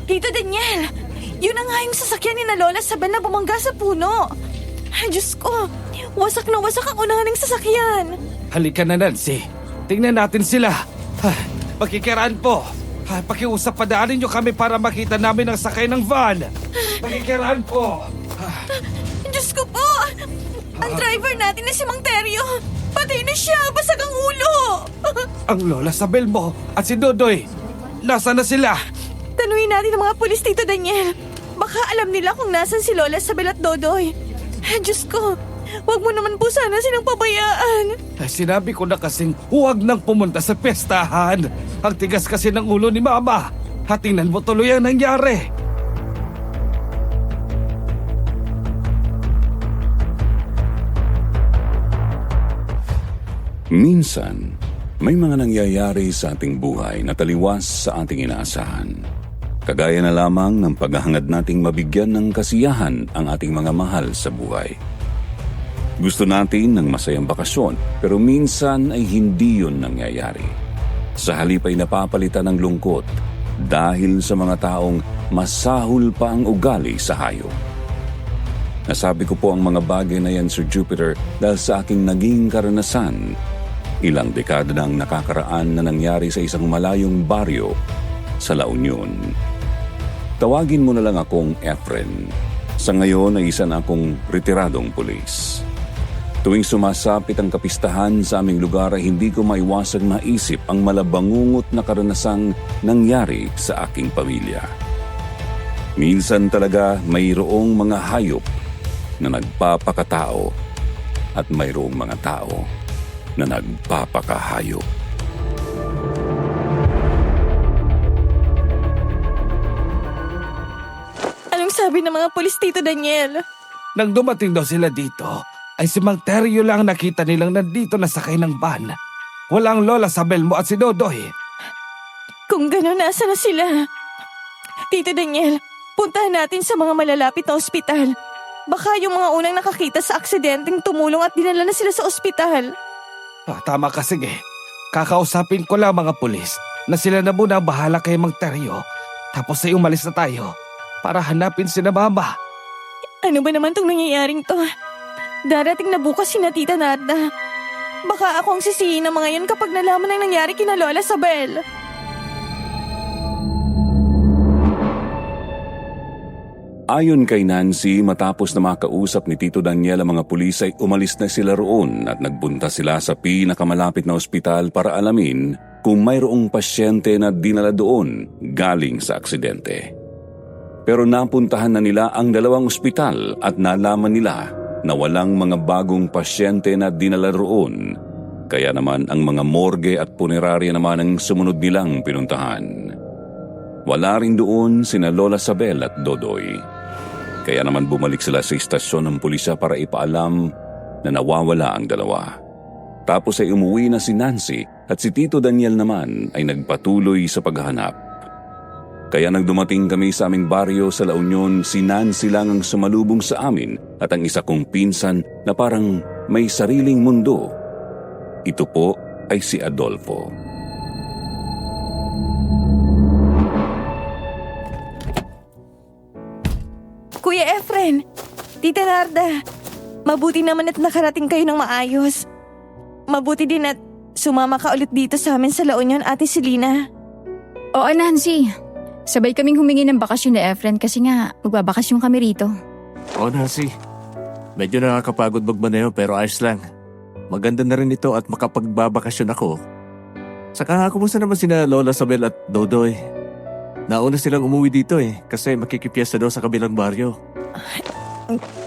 Tito Daniel, yun na nga yung sasakyan ni na Lola Sabel na bumangga sa puno. Ay, Diyos ko, wasak na wasak ang unahan ng sasakyan. Halika na, Nancy. Tingnan natin sila. Pakikiraan po. Pakiusap, padaanin niyo kami para makita namin ang sakay ng van. Pakikiraan po. Diyos ko po! Ang driver natin na si Mang Teryo. Patay na siya, basag ang ulo. Ang Lola Sabel mo at si Dodoy. Nasaan na sila? Tanuin natin ang mga pulis, Tito Daniel. Baka alam nila kung nasan si Lola Sabel at Dodoy. Diyos ko, huwag mo naman po sana silang pabayaan. Sinabi ko na kasing huwag nang pumunta sa pestahan. Ang tigas kasi ng ulo ni Mama. Tingnan mo tuloy ang nangyari. Minsan, may mga nangyayari sa ating buhay na taliwas sa ating inaasahan. Kagaya na lamang ng paghahangad nating mabigyan ng kasiyahan ang ating mga mahal sa buhay. Gusto natin ng masayang bakasyon, pero minsan ay hindi yun nangyayari. Sa halip ay napapalitan ng lungkot dahil sa mga taong masahol pa ang ugali sa hayop. Nasabi ko po ang mga bagay na yan, Sir Jupiter, dahil sa aking naging karanasan. Ilang dekada nang nakakaraan na nangyari sa isang malayong baryo sa La Union. Tawagin mo na lang akong Efren. Sa ngayon ay isa na akong retiradong pulis. Tuwing sumasapit ang kapistahan sa aming lugar ay hindi ko maiwasang maisip ang malabangungot na karanasang nangyari sa aking pamilya. Minsan talaga mayroong mga hayop na nagpapakatao at mayroong mga tao na nagpapakahayop. Anong sabi ng mga pulis, Tito Daniel? Nang dumating daw sila dito, ay si Mang Teryo lang nakita nilang nandito na sakay ng van. Walang Lola Sabel mo at si Dodoy. Kung gano'n, nasa na sila? Tito Daniel, puntahan natin sa mga malalapit na ospital. Baka yung mga unang nakakita sa aksidenteng tumulong at dinala na sila sa ospital. Tama ka, sige. Kakausapin ko lang mga pulis na sila na muna bahala kay Mang Teryo. Tapos ay umalis na tayo para hanapin si na Mama. Ano ba naman tong nangyayaring to? Darating na bukas si na Tita Narda. Baka ako ang sisihin ng mga yan kapag nalaman ang nangyari kina Lola Sabel. Ayon kay Nancy, matapos na makausap ni Tito Daniel ang mga pulis ay umalis na sila roon at nagbunta sila sa pinakamalapit na ospital para alamin kung mayroong pasyente na dinala doon galing sa aksidente. Pero napuntahan na nila ang dalawang ospital at nalaman nila na walang mga bagong pasyente na dinala roon. Kaya naman ang mga morgue at punerarya naman ang sumunod nilang pinuntahan. Wala rin doon sina Lola Sabel at Dodoy. Kaya naman bumalik sila sa istasyon ng pulisya para ipaalam na nawawala ang dalawa. Tapos ay umuwi na si Nancy at si Tito Daniel naman ay nagpatuloy sa paghahanap. Kaya nang dumating kami sa aming baryo sa La Union, si Nancy lang ang sumalubong sa amin at ang isa kong pinsan na parang may sariling mundo. Ito po ay si Adolfo. Kuya Efren, Tita Narda, mabuti naman at nakarating kayo ng maayos. Mabuti din at sumama ka ulit dito sa amin sa La Union, Ate Selena. Oo, Nancy. Sabay kaming humingi ng bakasyon ni Efren kasi nga magbabakasyon kami rito. Oo, Nancy. Medyo nakakapagod magmaneho pero ayos lang. Maganda na rin ito at makapagbabakasyon ako. Saka kumusta naman sina Lola Sabel at Dodoy? Nauna silang umuwi dito kasi makikipiesta daw sa kabilang baryo.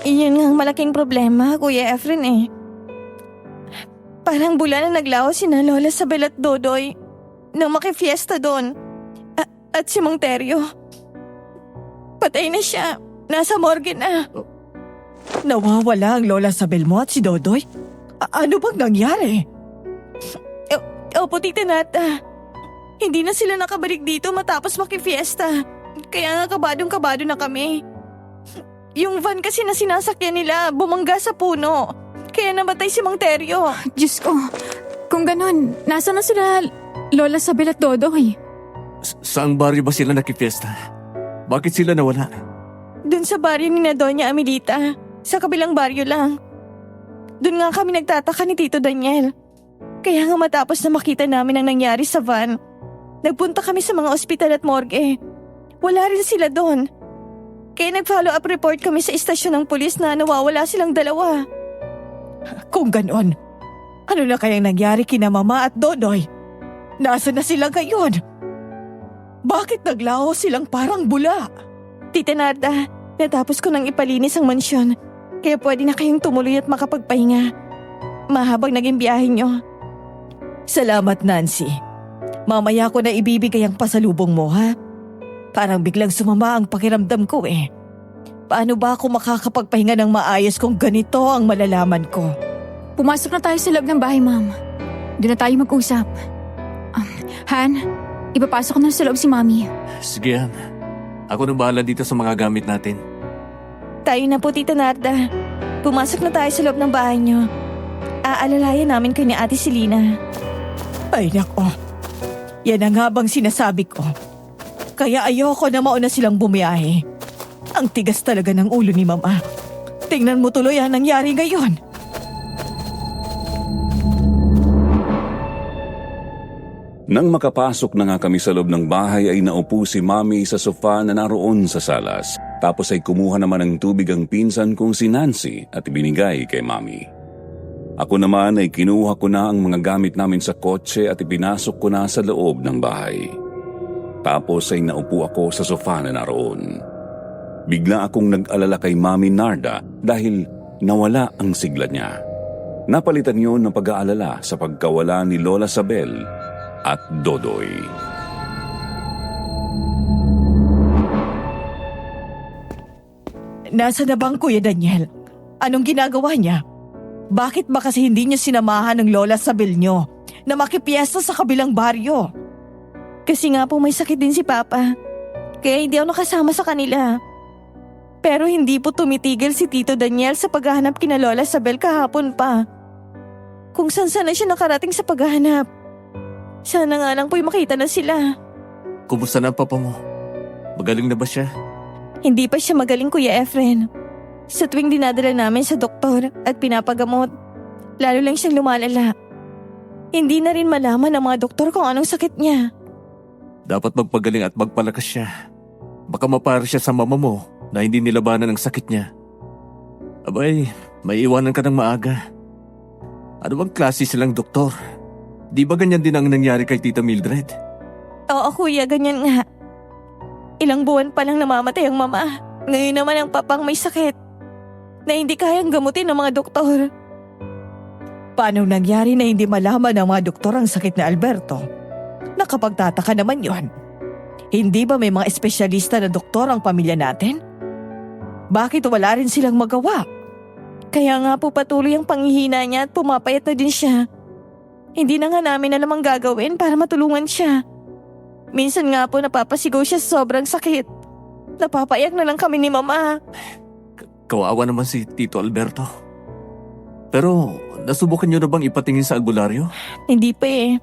Iyon nga ang malaking problema, Kuya Efren . Parang bula na naglaho sina Lola Sabel at Dodoy nang makifiesta doon. At si Mang Teryo, patay na siya. Nasa morgue na. Nawawala ang Lola Sabel mo at si Dodoy? Ano bang nangyari? Opo, Tita Nata. Hindi na sila nakabalik dito matapos makifiesta. Kaya nga kabadong-kabado na kami. Yung van kasi na sinasakyan nila bumangga sa puno. Kaya namatay si Mang Teryo. Diyos ko, kung ganun, nasa na sila Lola Sabel at Dodoy? Saang baryo ba sila nakipiesta? Bakit sila nawala? Dun sa baryo ni na Doña Amelita. Sa kabilang baryo lang. Dun nga kami nagtataka ni Tito Daniel. Kaya nga matapos na makita namin ang nangyari sa van, nagpunta kami sa mga ospital at morgue. Wala rin sila doon. Kaya nag-follow up report kami sa istasyon ng pulis na nawawala silang dalawa. Kung ganon, ano na kayang nangyari kina Mama at Dodoy? Nasaan na sila ngayon? Bakit naglaho silang parang bula? Tita Narda, natapos ko nang ipalinis ang mansyon. Kaya pwede na kayong tumuloy at makapagpahinga. Mahabang naging biyahe nyo. Salamat, Nancy. Mamaya ko na ibibigay ang pasalubong mo, ha? Parang biglang sumama ang pakiramdam ko eh. Paano ba ako makakapagpahinga ng maayos kung ganito ang malalaman ko? Pumasok na tayo sa loob ng bahay, ma'am. Doon na tayo mag-usap. Han, ipapasok na sa loob si Mami. Sige, Han. Ako na bahala dito sa mga gamit natin. Tayo na po, Tita Narda. Pumasok na tayo sa loob ng bahay nyo. Aalalayan namin kayo ni Ate Selena. Ay nako, yan ang habang sinasabi ko. Kaya ayoko na mauna silang bumiyahe. Ang tigas talaga ng ulo ni Mama. Tingnan mo tuloy ang nangyari ngayon. Nang makapasok na nga kami sa loob ng bahay ay naupo si Mami sa sofa na naroon sa salas. Tapos ay kumuha naman ng tubig ang pinsan kong si Nancy at ibinigay kay Mami. Ako naman ay kinuha ko na ang mga gamit namin sa kotse at ipinasok ko na sa loob ng bahay. Tapos ay naupo ako sa sofa na naroon. Bigla akong nag-alala kay Mami Narda dahil nawala ang sigla niya. Napalitan yun ng pag-aalala sa pagkawala ni Lola Sabel at Dodoy. Nasa na bang Kuya Daniel? Anong ginagawa niya? Bakit ba kasi hindi niya sinamahan ng Lola Sabel niyo na makipiesta sa kabilang baryo? Kasi nga po may sakit din si Papa. Kaya hindi ako nakasama sa kanila. Pero hindi po tumitigil si Tito Daniel sa paghahanap kina Lola Sabel kahapon pa. Kung saan na siya nakarating sa paghahanap. Sana nga lang po'y makita na sila. Kumusta na ang papa mo? Magaling na ba siya? Hindi pa siya magaling, Kuya Efren. Sa tuwing dinadala namin sa doktor at pinapagamot, lalo lang siyang lumalala. Hindi na rin malaman ng mga doktor kung anong sakit niya. Dapat magpagaling at magpalakas siya. Baka mapara siya sa mama mo na hindi nilabanan ang sakit niya. Abay, may iwanan ka ng maaga. Ano bang klase silang doktor? Di ba ganyan din ang nangyari kay Tita Mildred? Oo, Kuya, ganyan nga. Ilang buwan pa lang namamatay ang mama. Ngayon naman ang papang may sakit na hindi kayang gamutin ng mga doktor. Paano nangyari na hindi malaman ng mga doktor ang sakit ni Alberto? Nakapagtataka naman yon. Hindi ba may mga espesyalista na doktor ang pamilya natin? Bakit wala rin silang magawa? Kaya nga po patuloy ang panghihina niya at pumapayat na din siya. Hindi na nga namin alam ang gagawin para matulungan siya. Minsan nga po napapasigaw siya sa sobrang sakit. Napapayak na lang kami ni Mama. Kawawa naman si Tito Alberto. Pero, nasubukan niyo na bang ipatingin sa albularyo? Hindi pa eh.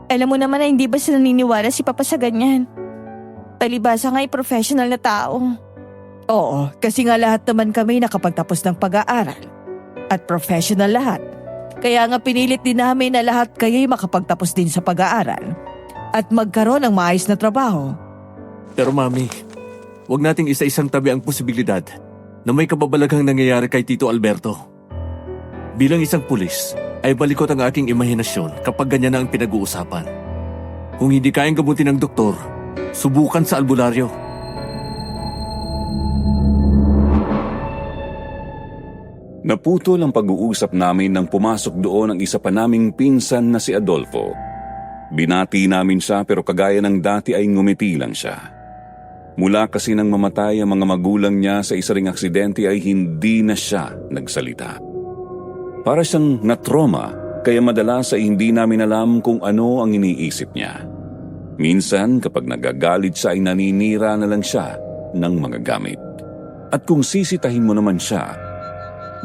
Alam mo naman na hindi ba sila naniniwala si Papa sa ganyan? Palibasa nga ay professional na tao. Oo, kasi nga lahat naman kami nakapagtapos ng pag-aaral. At professional lahat. Kaya nga pinilit din namin na lahat kayo'y makapagtapos din sa pag-aaral. At magkaroon ng maayos na trabaho. Pero Mami, huwag nating isa-isang tabi ang posibilidad na may kababalaghang nangyayari kay Tito Alberto. Bilang isang pulis, ay balikot ang aking imahinasyon kapag ganyan na ang pinag-uusapan. Kung hindi kayang gamutin ng doktor, subukan sa albularyo. Naputol ang pag-uusap namin nang pumasok doon ang isa pa naming pinsan na si Adolfo. Binati namin siya pero kagaya ng dati ay ngumiti lang siya. Mula kasi nang mamatay ang mga magulang niya sa isa ring aksidente ay hindi na siya nagsalita. Para siyang natroma kaya madalas ay hindi namin alam kung ano ang iniisip niya. Minsan kapag nagagalit siya ay naninira na lang siya ng mga gamit. At kung sisitahin mo naman siya,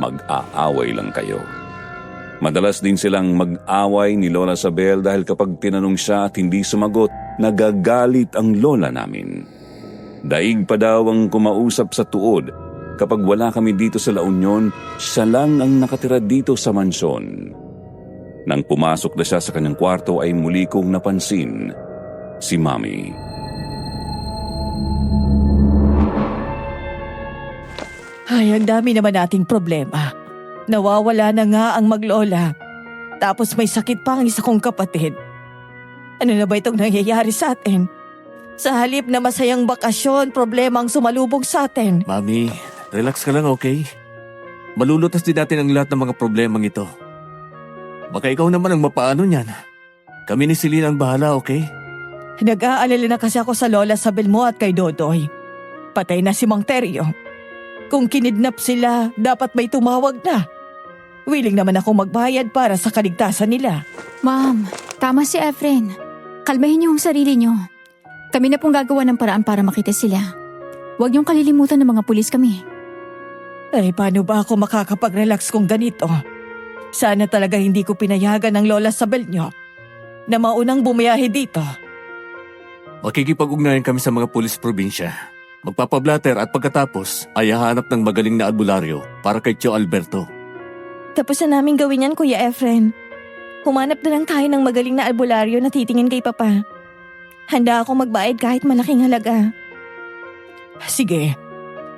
mag-aaway lang kayo. Madalas din silang mag-away ni Lola Sabel dahil kapag tinanong siya at hindi sumagot, nagagalit ang lola namin. Daig pa daw ang kumausap sa tuod. Kapag wala kami dito sa La Union, siya lang ang nakatira dito sa mansyon. Nang pumasok na siya sa kanyang kwarto ay muli kong napansin si Mami. Ay, ang dami naman nating problema. Nawawala na nga ang maglola. Tapos may sakit pa ang isa kong kapatid. Ano na ba itong nangyayari sa atin? Sa halip na masayang bakasyon, problema ang sumalubog sa atin. Mami, relax ka lang, okay? Malulutas din natin ang lahat ng mga problemang ito. Baka ikaw naman ang mapaano niyan. Kami ni Selena ang bahala, okay? Nag-aalala na kasi ako sa lola Sabel mo at kay Dodoy. Patay na si Mang Teryo. Kung kinidnap sila, dapat may tumawag na. Willing naman ako magbayad para sa kaligtasan nila. Ma'am, tama si Efren. Kalmahin niyo ang sarili niyo. Kami na pong gagawa ng paraan para makita sila. Huwag niyong kalilimutan ng mga pulis kami. Ay, paano ba ako makakapag-relax kung ganito? Sana talaga hindi ko pinayagan ng lola Sabel nyo na maunang bumiyahe dito. Makikipag-ugnayan kami sa mga pulis probinsya. Magpapablatter at pagkatapos ay hahanap ng magaling na albularyo para kay Tio Alberto. Tapos na namin gawin yan, Kuya Efren. Humanap na lang tayo ng magaling na albularyo na titingin kay Papa. Handa ako magbayad kahit malaking halaga. Sige,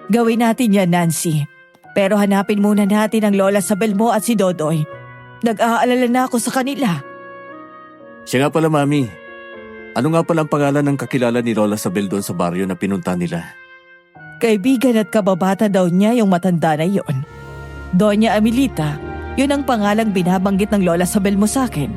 gawin natin yan, Nancy. Pero hanapin muna natin ang lola Sabel mo at si Dodoy. Nag-aalala na ako sa kanila. Siya nga pala, Mami. Ano nga pala ang pangalan ng kakilala ni Lola Sabel doon sa baryo na pinunta nila? Kaibigan at kababata daw niya yung matanda na yon. Doña Amelita, yun ang pangalang binabanggit ng lola Sabel mo sa akin.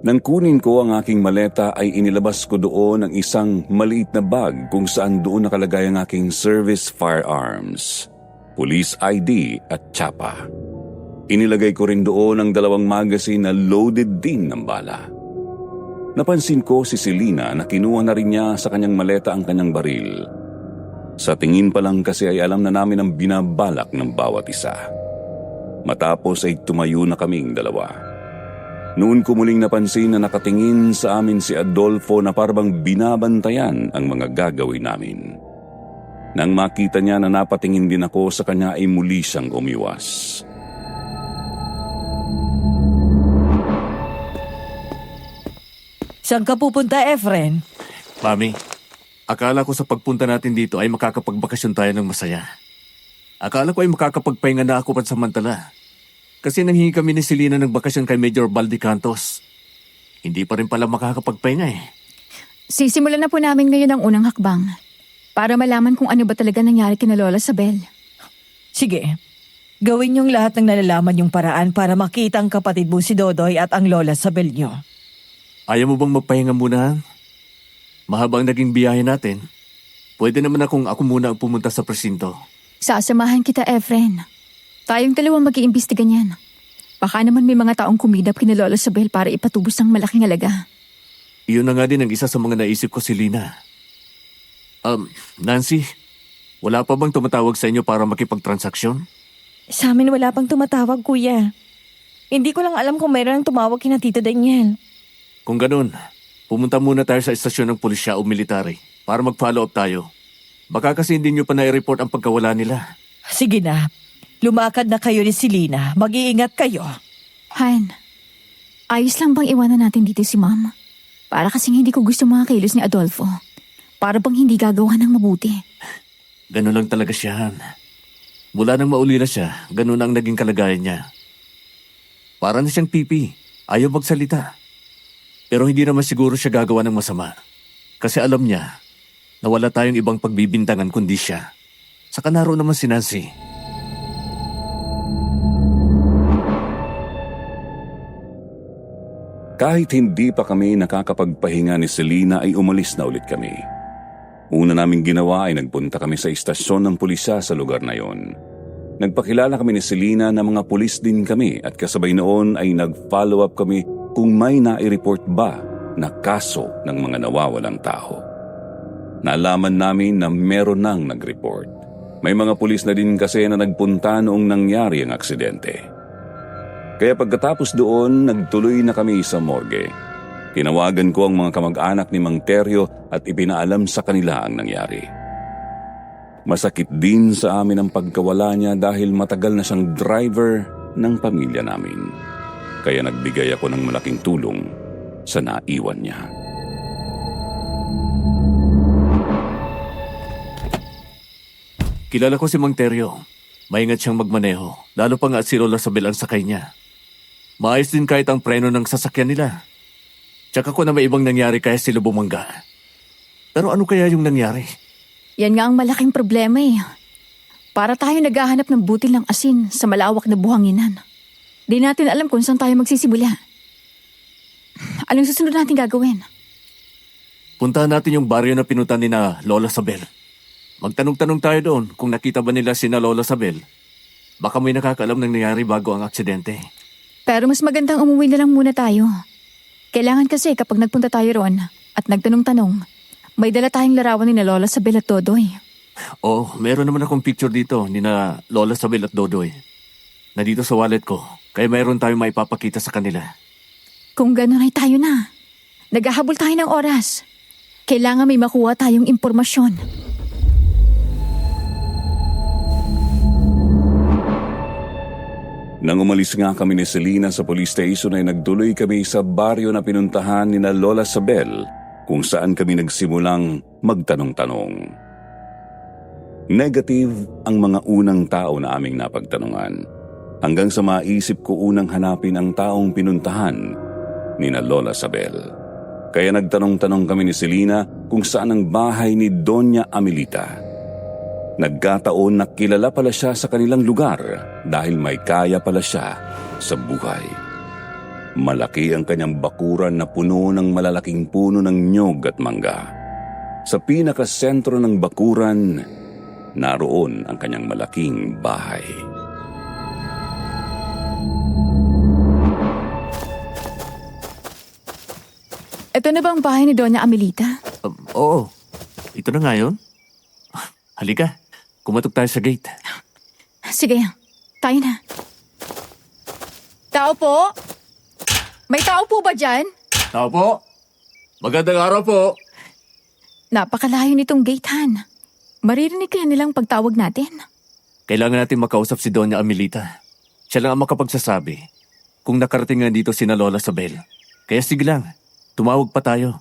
Nang kunin ko ang aking maleta ay inilabas ko doon ang isang maliit na bag kung saan doon nakalagay ang aking service firearms, police ID at tsapa. Inilagay ko rin doon ang 2 magazine na loaded din ng bala. Napansin ko si Selena na kinuha na rin niya sa kanyang maleta ang kanyang baril. Sa tingin pa lang kasi ay alam na namin ang binabalak ng bawat isa. Matapos ay tumayo na kaming 2. Noon ko muling napansin na nakatingin sa amin si Adolfo na parang binabantayan ang mga gagawin namin. Nang makita niya na napatingin din ako sa kanya ay muli siyang umiwas. Saan ka pupunta, Efren? Mami, akala ko sa pagpunta natin dito ay makakapagbakasyon tayo ng masaya. Akala ko ay makakapagpahinga na ako pansamantala. Kasi nanghingi kami ni Selena ng bakasyon kay Major Baldi Cantos. Hindi pa rin pala makakapagpahinga eh. Sisimulan na po namin ngayon ang unang hakbang para malaman kung ano ba talaga nangyari kina Lola Sabel. Sige, gawin yung lahat ng nalalaman yung paraan para makita ang kapatid mo si Dodoy at ang lola Sabel nyo. Ayaw mo bang magpahinga muna? Mahabang naging biyahe natin. Pwede naman ako muna ang pumunta sa presinto. Sasamahan kita, Efren. Tayong 2 mag-iimbestiga niyan. Baka naman may mga taong kumidap kina Lola Sabel para ipatubos ng malaking halaga. Iyon na nga din ang isa sa mga naisip ko, Selena. Nancy, wala pa bang tumatawag sa inyo para makipagtransaksyon? Sa amin wala pang tumatawag, Kuya. Hindi ko lang alam kung mayroon ang tumawag kina Tito Daniel. Kung ganun, pumunta muna tayo sa istasyon ng pulisya o military para mag-follow up tayo. Baka kasi hindi nyo pa na-report ang pagkawala nila. Sige na, lumakad na kayo ni Selena. Mag-iingat kayo. Han, ayos lang bang iwanan natin dito si Ma'am? Para kasing hindi ko gusto mga kilos ni Adolfo. Para bang hindi gagawa ng mabuti. Ganun lang talaga siya, Han. Mula nang mauli na siya, ganun ang naging kalagayan niya. Para na siyang pipi, ayaw magsalita. Pero hindi naman siguro siya gagawa ng masama. Kasi alam niya na wala tayong ibang pagbibintangan kundi siya. Saka naroon naman si Nancy. Kahit hindi pa kami nakakapagpahinga ni Selena ay umalis na ulit kami. Una naming ginawa ay nagpunta kami sa istasyon ng pulisya sa lugar na yon. Nagpakilala kami ni Selena na mga pulis din kami at kasabay noon ay nag-follow up kami kung may nai-report ba na kaso ng mga nawawalang tao. Nalaman namin na meron nang nag-report. May mga pulis na din kasi na nagpunta noong nangyari ang aksidente. Kaya pagkatapos doon, nagtuloy na kami sa morgue. Tinawagan ko ang mga kamag-anak ni Mang Teryo at ipinaalam sa kanila ang nangyari. Masakit din sa amin ang pagkawala niya dahil matagal na siyang driver ng pamilya namin. Kaya nagbigay ako ng malaking tulong sa naiwan niya. Kilala ko si Mang Teryo. Maingat siyang magmaneho, lalo pa nga at si Lola Sabel ang sakay niya. Maayos din kahit ang preno ng sasakyan nila. Tsaka ko na may ibang nangyari kaya sila bumangga. Pero ano kaya yung nangyari? Yan nga ang malaking problema eh. Para tayo naghahanap ng butil ng asin sa malawak na buhanginan. Di natin alam kung saan tayo magsisimula. Anong susunod natin gagawin? Puntahan natin yung baryo na pinutan ni na Lola Sabel. Magtanong-tanong tayo doon kung nakita ba nila sina Lola Sabel. Baka may nakakaalam ng nangyari bago ang aksidente. Pero mas magandang umuwi na lang muna tayo. Kailangan kasi kapag nagpunta tayo roon at nagtanong-tanong, may dala tayong larawan ni na Lola Sabel at Dodoy. Oh, meron naman akong picture dito ni na Lola Sabel at Dodoy. Nandito sa wallet ko, kaya mayroon tayong maipapakita sa kanila. Kung gano'n ay tayo na. Naghahabol tayo ng oras. Kailangan may makuha tayong impormasyon. Nang umalis nga kami ni Selena sa police station ay nagtuloy kami sa baryo na pinuntahan ni na Lola Sabel kung saan kami nagsimulang magtanong-tanong. Negative ang mga unang tao na aming napagtanungan hanggang sa maisip ko unang hanapin ang taong pinuntahan ni na Lola Sabel. Kaya nagtanong-tanong kami ni Selena kung saan ang bahay ni Doña Amelita. Nagkataon na kilala pala siya sa kanilang lugar dahil may kaya pala siya sa buhay. Malaki ang kanyang bakuran na puno ng malalaking puno ng nyog at mangga. Sa pinakasentro ng bakuran, naroon ang kanyang malaking bahay. Ito na ba ang bahay ni Doña Amelita? Oo, ito na nga yun. Halika, kumatok tayo sa gate. Sige, tayo na. Tao po? May tao po ba dyan? Tao po, magandang araw po. Napakalayo nitong gate, Han. Maririnig kaya nilang pagtawag natin. Kailangan natin makausap si Doña Amelita. Siya lang ang makapagsasabi kung nakarating nga dito sina Lola Sabel. Kaya sige lang, tumawag pa tayo.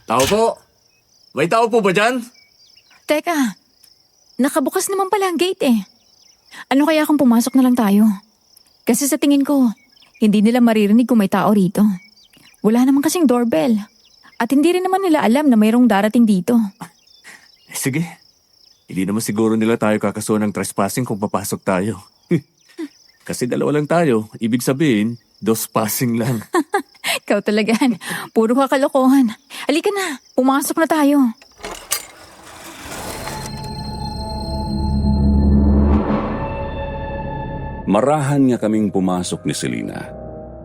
Tao po, may tao po ba dyan? Teka, nakabukas naman pala ang gate eh. Ano kaya kung pumasok na lang tayo? Kasi sa tingin ko, hindi nila maririnig kung may tao rito. Wala naman kasing doorbell. At hindi rin naman nila alam na mayroong darating dito. Sige, hindi naman siguro nila tayo kakasuhan ng trespassing kung papasok tayo. Kasi dalawa lang tayo, ibig sabihin, dos passing lang. Ikaw talagan, puro kakalokohan. Halika na, pumasok na tayo. Marahan nga kaming pumasok ni Selena.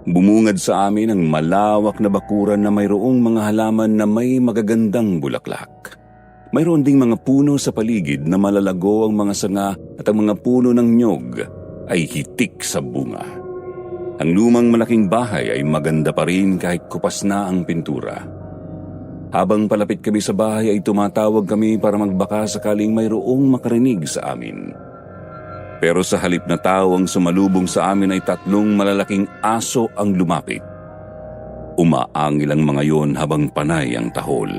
Bumungad sa amin ang malawak na bakuran na mayroong mga halaman na may magagandang bulaklak. Mayroon ding mga puno sa paligid na malalago ang mga sanga at ang mga puno ng nyog ay hitik sa bunga. Ang lumang malaking bahay ay maganda pa rin kahit kupas na ang pintura. Habang palapit kami sa bahay ay tumatawag kami para magbaka sakaling mayroong makarinig sa amin. Pero sa halip na tao ang sumalubong sa amin ay 3 malalaking aso ang lumapit. Umaangil ang mga yon habang panay ang tahol.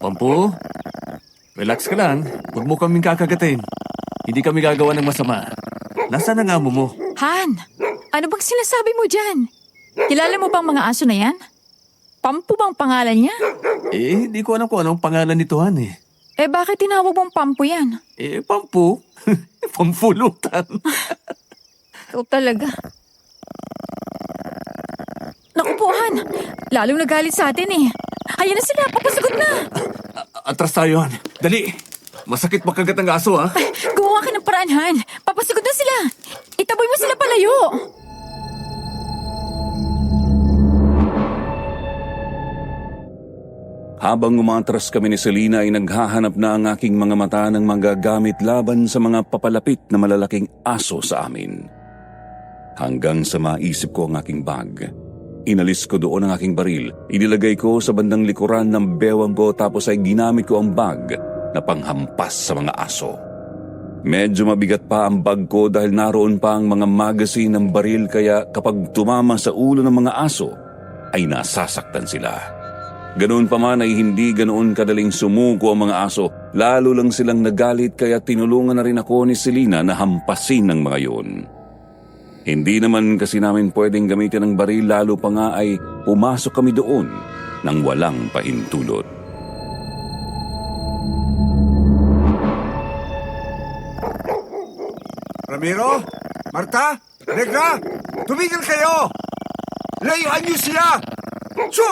Pampu, relax ka lang. Huwag mo kaming kakagatin. Hindi kami gagawa ng masama. Nasaan ang amo mo? Han, ano bang sinasabi mo dyan? Kilala mo bang mga aso na yan? Pampu bang pangalan niya? Hindi ko alam kung anong pangalan nito, Han eh. Bakit tinawag mong Pampu yan? Pampu? Pampulutan. Ikaw talaga. Naku po, Han. Lalong nagalit sa atin eh. Ayan na sila, papasagot na. Atras tayo, Han. Dali. Masakit makagat ang aso, ha? Gumawa ka ng paraan, Han. Papasagot na sila. Itaboy mo sila palayo. Habang umatras kami ni Selena ay naghahanap na ang aking mga mata ng manggagamit laban sa mga papalapit na malalaking aso sa amin. Hanggang sa maisip ko ang aking bag. Inalis ko doon ang aking baril, inilagay ko sa bandang likuran ng bewang ko tapos ay ginamit ko ang bag na panghampas sa mga aso. Medyo mabigat pa ang bag ko dahil naroon pa ang mga magazine ng baril kaya kapag tumama sa ulo ng mga aso ay nasasaktan sila. Ganoon pa man ay hindi ganoon kadaling sumuko ang mga aso, lalo lang silang nagalit kaya tinulungan na rin ako ni Selena na hampasin ng mga yun. Hindi naman kasi namin pwedeng gamitin ang baril lalo pa nga ay pumasok kami doon nang walang pahintulot. Ramiro? Marta? Negra? Tumigil kayo! Layuan niyo sila! Su!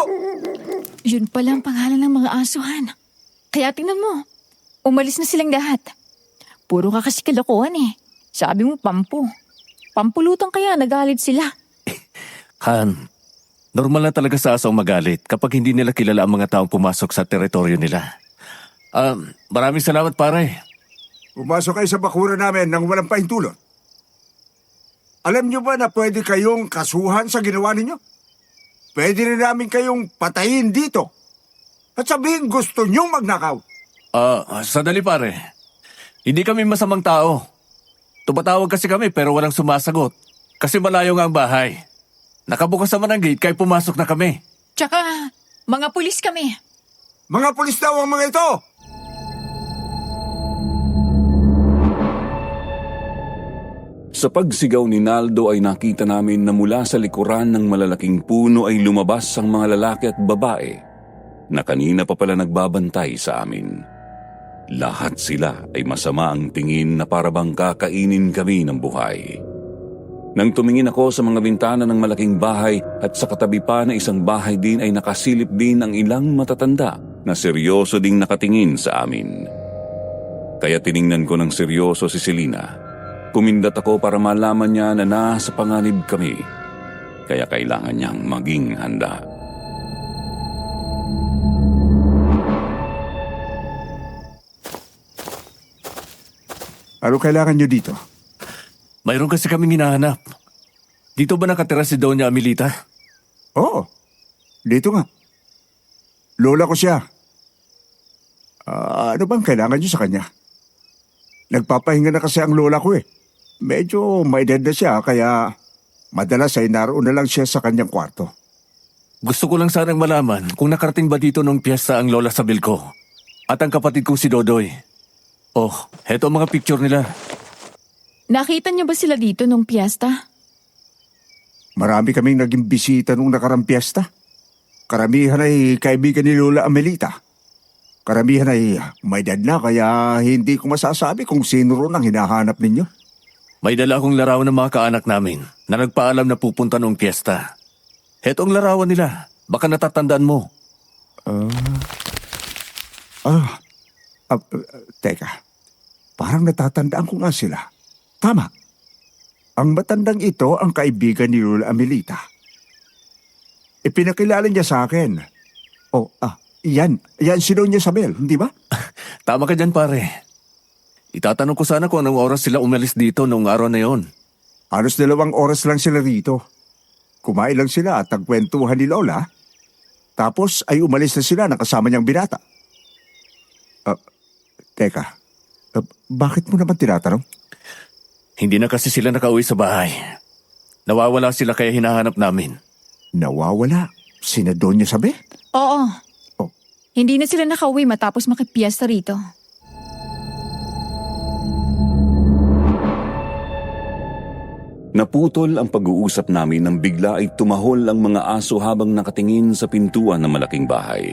Yun pala ang pangalan ng mga asuhan. Kaya tingnan mo, umalis na silang lahat. Puro ka kasi kalokohan eh. Sabi mo pampu. Pampulutan kaya nagalit sila. Han, normal na talaga sa asong magalit kapag hindi nila kilala ang mga taong pumasok sa teritoryo nila. Maraming salamat pare. Pumasok kayo sa bakura namin nang walang pahintulot. Alam niyo ba na pwede kayong kasuhan sa ginawa ninyo? Pwede rin namin kayong patayin dito. At sabihin gusto niyong magnakaw. Sandali pare. Hindi kami masamang tao. Tumatawag kasi kami pero walang sumasagot. Kasi malayo nga ang bahay. Nakabukas naman ang gate kaya pumasok na kami. Tsaka, mga pulis kami. Mga pulis daw ang mga ito! Sa pagsigaw ni Naldo ay nakita namin na mula sa likuran ng malalaking puno ay lumabas ang mga lalaki at babae na kanina pa pala nagbabantay sa amin. Lahat sila ay masama ang tingin na parabang kakainin kami ng buhay. Nang tumingin ako sa mga bintana ng malaking bahay at sa katabi pa na isang bahay din ay nakasilip din ang ilang matatanda na seryoso ding nakatingin sa amin. Kaya tiningnan ko ng seryoso si Selena. Kumindat ako para malaman niya na nasa panganib kami. Kaya kailangan niyang maging handa. Ano kailangan niyo dito? Mayroon kasi kaming hinahanap. Dito ba nakatira si Doña Amelita? Oo, dito nga. Lola ko siya. Ano bang kailangan niyo sa kanya? Nagpapahinga na kasi ang lola ko eh. Medyo may edad na siya kaya madalas ay naroon na lang siya sa kanyang kwarto. Gusto ko lang sanang malaman kung nakarating ba dito nung piyesta ang Lola Sabel ko at ang kapatid kong si Dodoy. Oh, heto ang mga picture nila. Nakita niyo ba sila dito nung piyesta? Marami kaming naging bisita nung nakarang piyesta. Karamihan ay kaibigan ni Lola Amelita. Karamihan ay may edad na kaya hindi ko masasabi kung sino ron ang hinahanap ninyo. May dala akong larawan ng mga kaanak namin na nagpaalam na pupunta nung piyesta. Heto ang larawan nila. Baka natatandaan mo. Teka, parang natatandaan ko nga sila. Tama. Ang matandang ito ang kaibigan ni Lola Amelita. Ipinakilala niya sa akin. Yan si Doña Sabel, hindi ba? Tama ka dyan pare. Itatanong ko sana kung anong oras sila umalis dito nung araw na yon. Halos 2 oras lang sila rito. Kumain lang sila at nagkwentuhan ni Lola. Tapos ay umalis na sila ng kasama niyang binata. Teka, bakit mo naman tinatanong? Hindi na kasi sila nakauwi sa bahay. Nawawala sila kaya hinahanap namin. Nawawala? Sina Doña Sabel? Oo. Oh. Hindi na sila nakauwi matapos makipiesta rito. Naputol ang pag-uusap namin nang bigla ay tumahol ang mga aso habang nakatingin sa pintuan ng malaking bahay.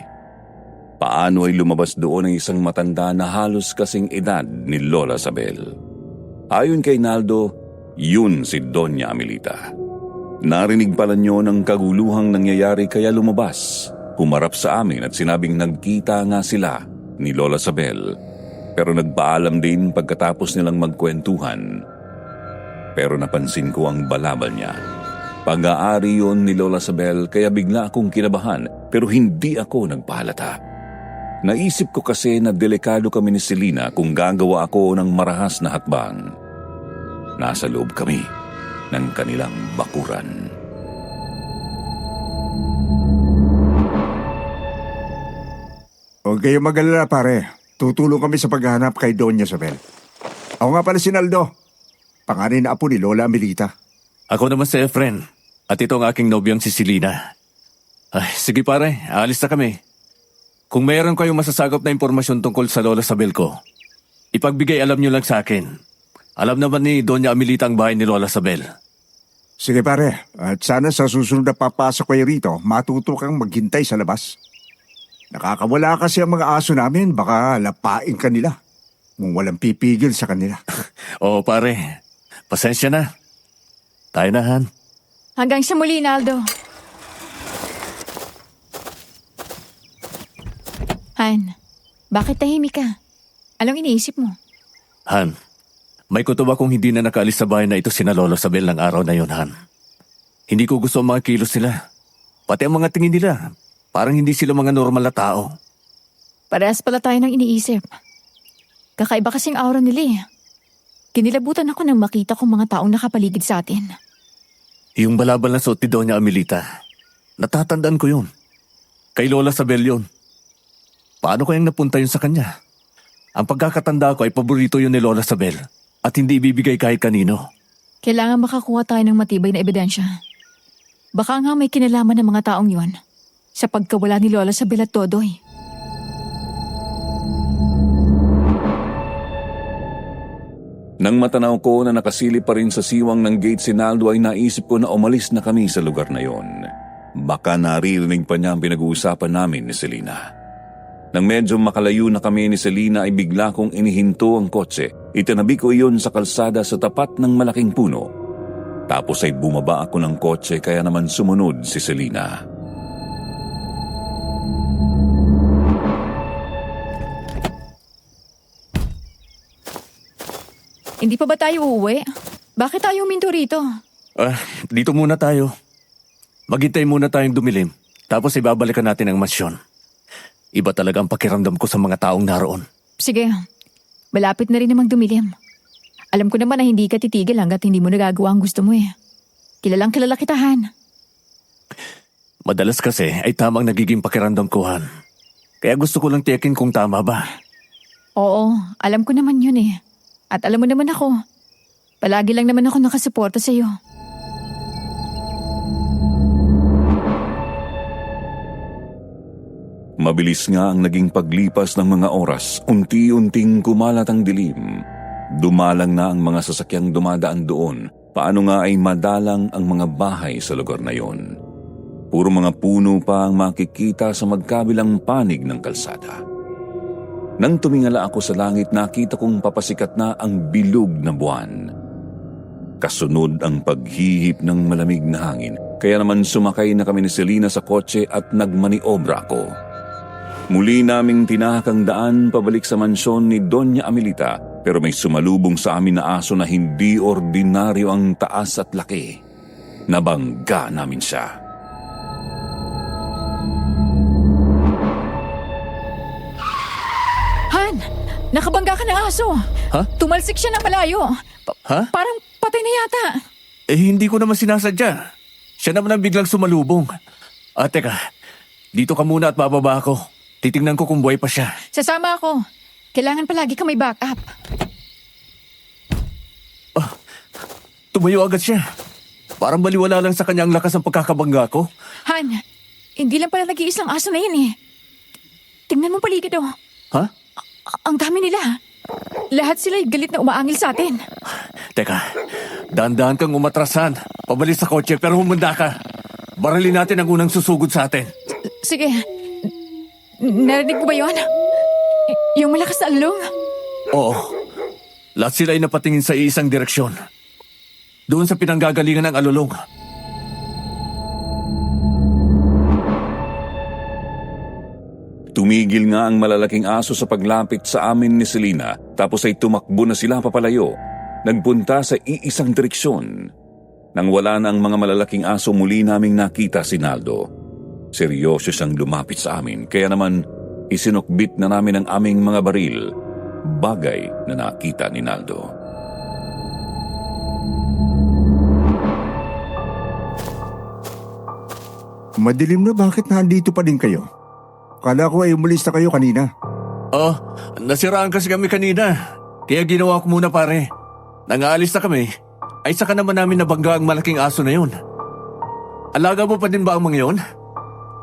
Paano ay lumabas doon ang isang matanda na halos kasing edad ni Lola Sabel. Ayon kay Naldo, yun si Doña Amelita. Narinig pala niyo ng kaguluhang nangyayari kaya lumabas. Humarap sa amin at sinabing nagkita nga sila ni Lola Sabel. Pero nagpaalam din pagkatapos nilang magkwentuhan. Pero napansin ko ang balabal niya. Pag-aari yun ni Lola Sabel kaya bigla akong kinabahan pero hindi ako nagpahalata. Naisip ko kasi na delikado kami ni Selena kung gagawa ako ng marahas na hakbang. Nasa loob kami ng kanilang bakuran. Huwag kayong mag-alala, pare. Tutulong kami sa paghahanap kay Doña Isabel. Ako nga pala si Naldo. Panganay na apo ni Lola Amelita. Ako naman si Efren. At ito ang aking nobyong si Selena. Ay, sige pare, aalis na kami. Kung mayroon kayong masasagap na impormasyon tungkol sa Lola Isabel ko, ipagbigay alam nyo lang sa akin. Alam naman ni Doña Amelita ang bahay ni Lola Isabel. Sige pare, at sana sa susunod na papasok kayo rito, matuto kang maghintay sa labas. Nakakawala kasi ang mga aso namin, baka lapain ka nila. Kung walang pipigil sa kanila. Oo pare, pasensya na. Tayo na, Han. Hanggang sa muli, Naldo. Han, bakit tahimik ka? Anong iniisip mo? Han, may kutob akong hindi na nakaalis sa bahay na ito sina Lola Isabel ng araw na yon, Han. Hindi ko gusto ang mga kilos nila. Pati ang mga tingin nila. Parang hindi sila mga normal na tao. Parehas pala tayo ng iniisip. Kakaiba kasing aura nila eh. Kinilabutan ako nang makita kong mga taong nakapaligid sa atin. Yung balabal na suot ni Doña Amelita, natatandaan ko yun. Kay Lola Isabel yun. Paano kayang napunta yun sa kanya? Ang pagkakatanda ko ay paborito yun ni Lola Isabel at hindi ibibigay kahit kanino. Kailangan makakuha tayo ng matibay na ebidensya. Baka nga may kinalaman ng mga taong yun sa pagkawala ni Lola Isabel at Todoy. Nang matanaw ko na nakasilip pa rin sa siwang ng gate si Naldo ay naisip ko na umalis na kami sa lugar na yon. Baka naririnig pa niya ang pinag-uusapan namin ni Selena. Nang medyo makalayo na kami ni Selena ay bigla kong inihinto ang kotse. Itinabi ko iyon sa kalsada sa tapat ng malaking puno. Tapos ay bumaba ako ng kotse kaya naman sumunod si Selena. Hindi pa ba tayo uuwi? Bakit tayo huminto rito? Dito muna tayo. Maghintay muna tayong dumilim, tapos ibabalikan natin ang mansyon. Iba talaga ang pakiramdam ko sa mga taong naroon. Sige, malapit na rin namang dumilim. Alam ko naman na hindi ka titigil hanggat hindi mo nagagawa ang gusto mo eh. Kilalang kilala kita, Han. Madalas kasi ay tamang nagiging pakiramdam ko, Han. Kaya gusto ko lang tiyakin kung tama ba. Oo, alam ko naman yun eh. At alam mo naman ako, palagi lang naman ako nakasuporta sa'yo. Mabilis nga ang naging paglipas ng mga oras, unti-unting kumalat ang dilim. Dumalang na ang mga sasakyang dumadaan doon, paano nga ay madalang ang mga bahay sa lugar na yon. Puro mga puno pa ang makikita sa magkabilang panig ng kalsada. Nang tumingala ako sa langit, nakita kong papasikat na ang bilog na buwan. Kasunod ang paghihip ng malamig na hangin, kaya naman sumakay na kami ni Selena sa kotse at nagmaniobra ako. Muli naming tinahak ang daan pabalik sa mansyon ni Doña Amelita, pero may sumalubong sa amin na aso na hindi ordinaryo ang taas at laki. Nabangga namin siya. Han! Nakabangga ka ng aso! Ha? Tumalsik siya ng malayo. Ha? Parang patay na yata. Hindi ko naman sinasadya. Siya naman ang biglang sumalubong. Teka, dito ka muna at bababa ako. Titingnan ko kung buhay pa siya. Sasama ako. Kailangan palagi ka may backup. Tumayo agad siya. Parang baliwala lang sa kanya ang lakas ng pagkakabangga ko. Han, hindi lang pala nag-iisang aso na yun eh. Tingnan mo paligid oh. Ha? Ang dami nila. Lahat sila'y galit na umaangil sa atin. Teka, dahan-dahan kang umatrasan. Pabalik sa kotse pero humanda ka. Baralin natin ang unang susugod sa atin. Sige. Narinig mo ba yun? Yung malakas na alulong? Oo. Lahat sila ay napatingin sa iisang direksyon. Doon sa pinanggagalingan ng alulong. Tumigil nga ang malalaking aso sa paglapit sa amin ni Selena, tapos ay tumakbo na sila papalayo. Nagpunta sa iisang direksyon. Nang wala na ang mga malalaking aso, muli naming nakita si Naldo. Seryoso siyang lumapit sa amin, kaya naman Isinukbit na namin ang aming mga baril, bagay na nakita ni Naldo. Madilim na, bakit nandito pa din kayo? Kala ko ay umalis na kayo kanina. Oh, nasiraan kasi kami kanina. Kaya ginawa ko muna pare. Nang-aalis na kami, ay saka naman namin nabangga ang malaking aso na yun. Alaga mo pa din ba ang mga yun?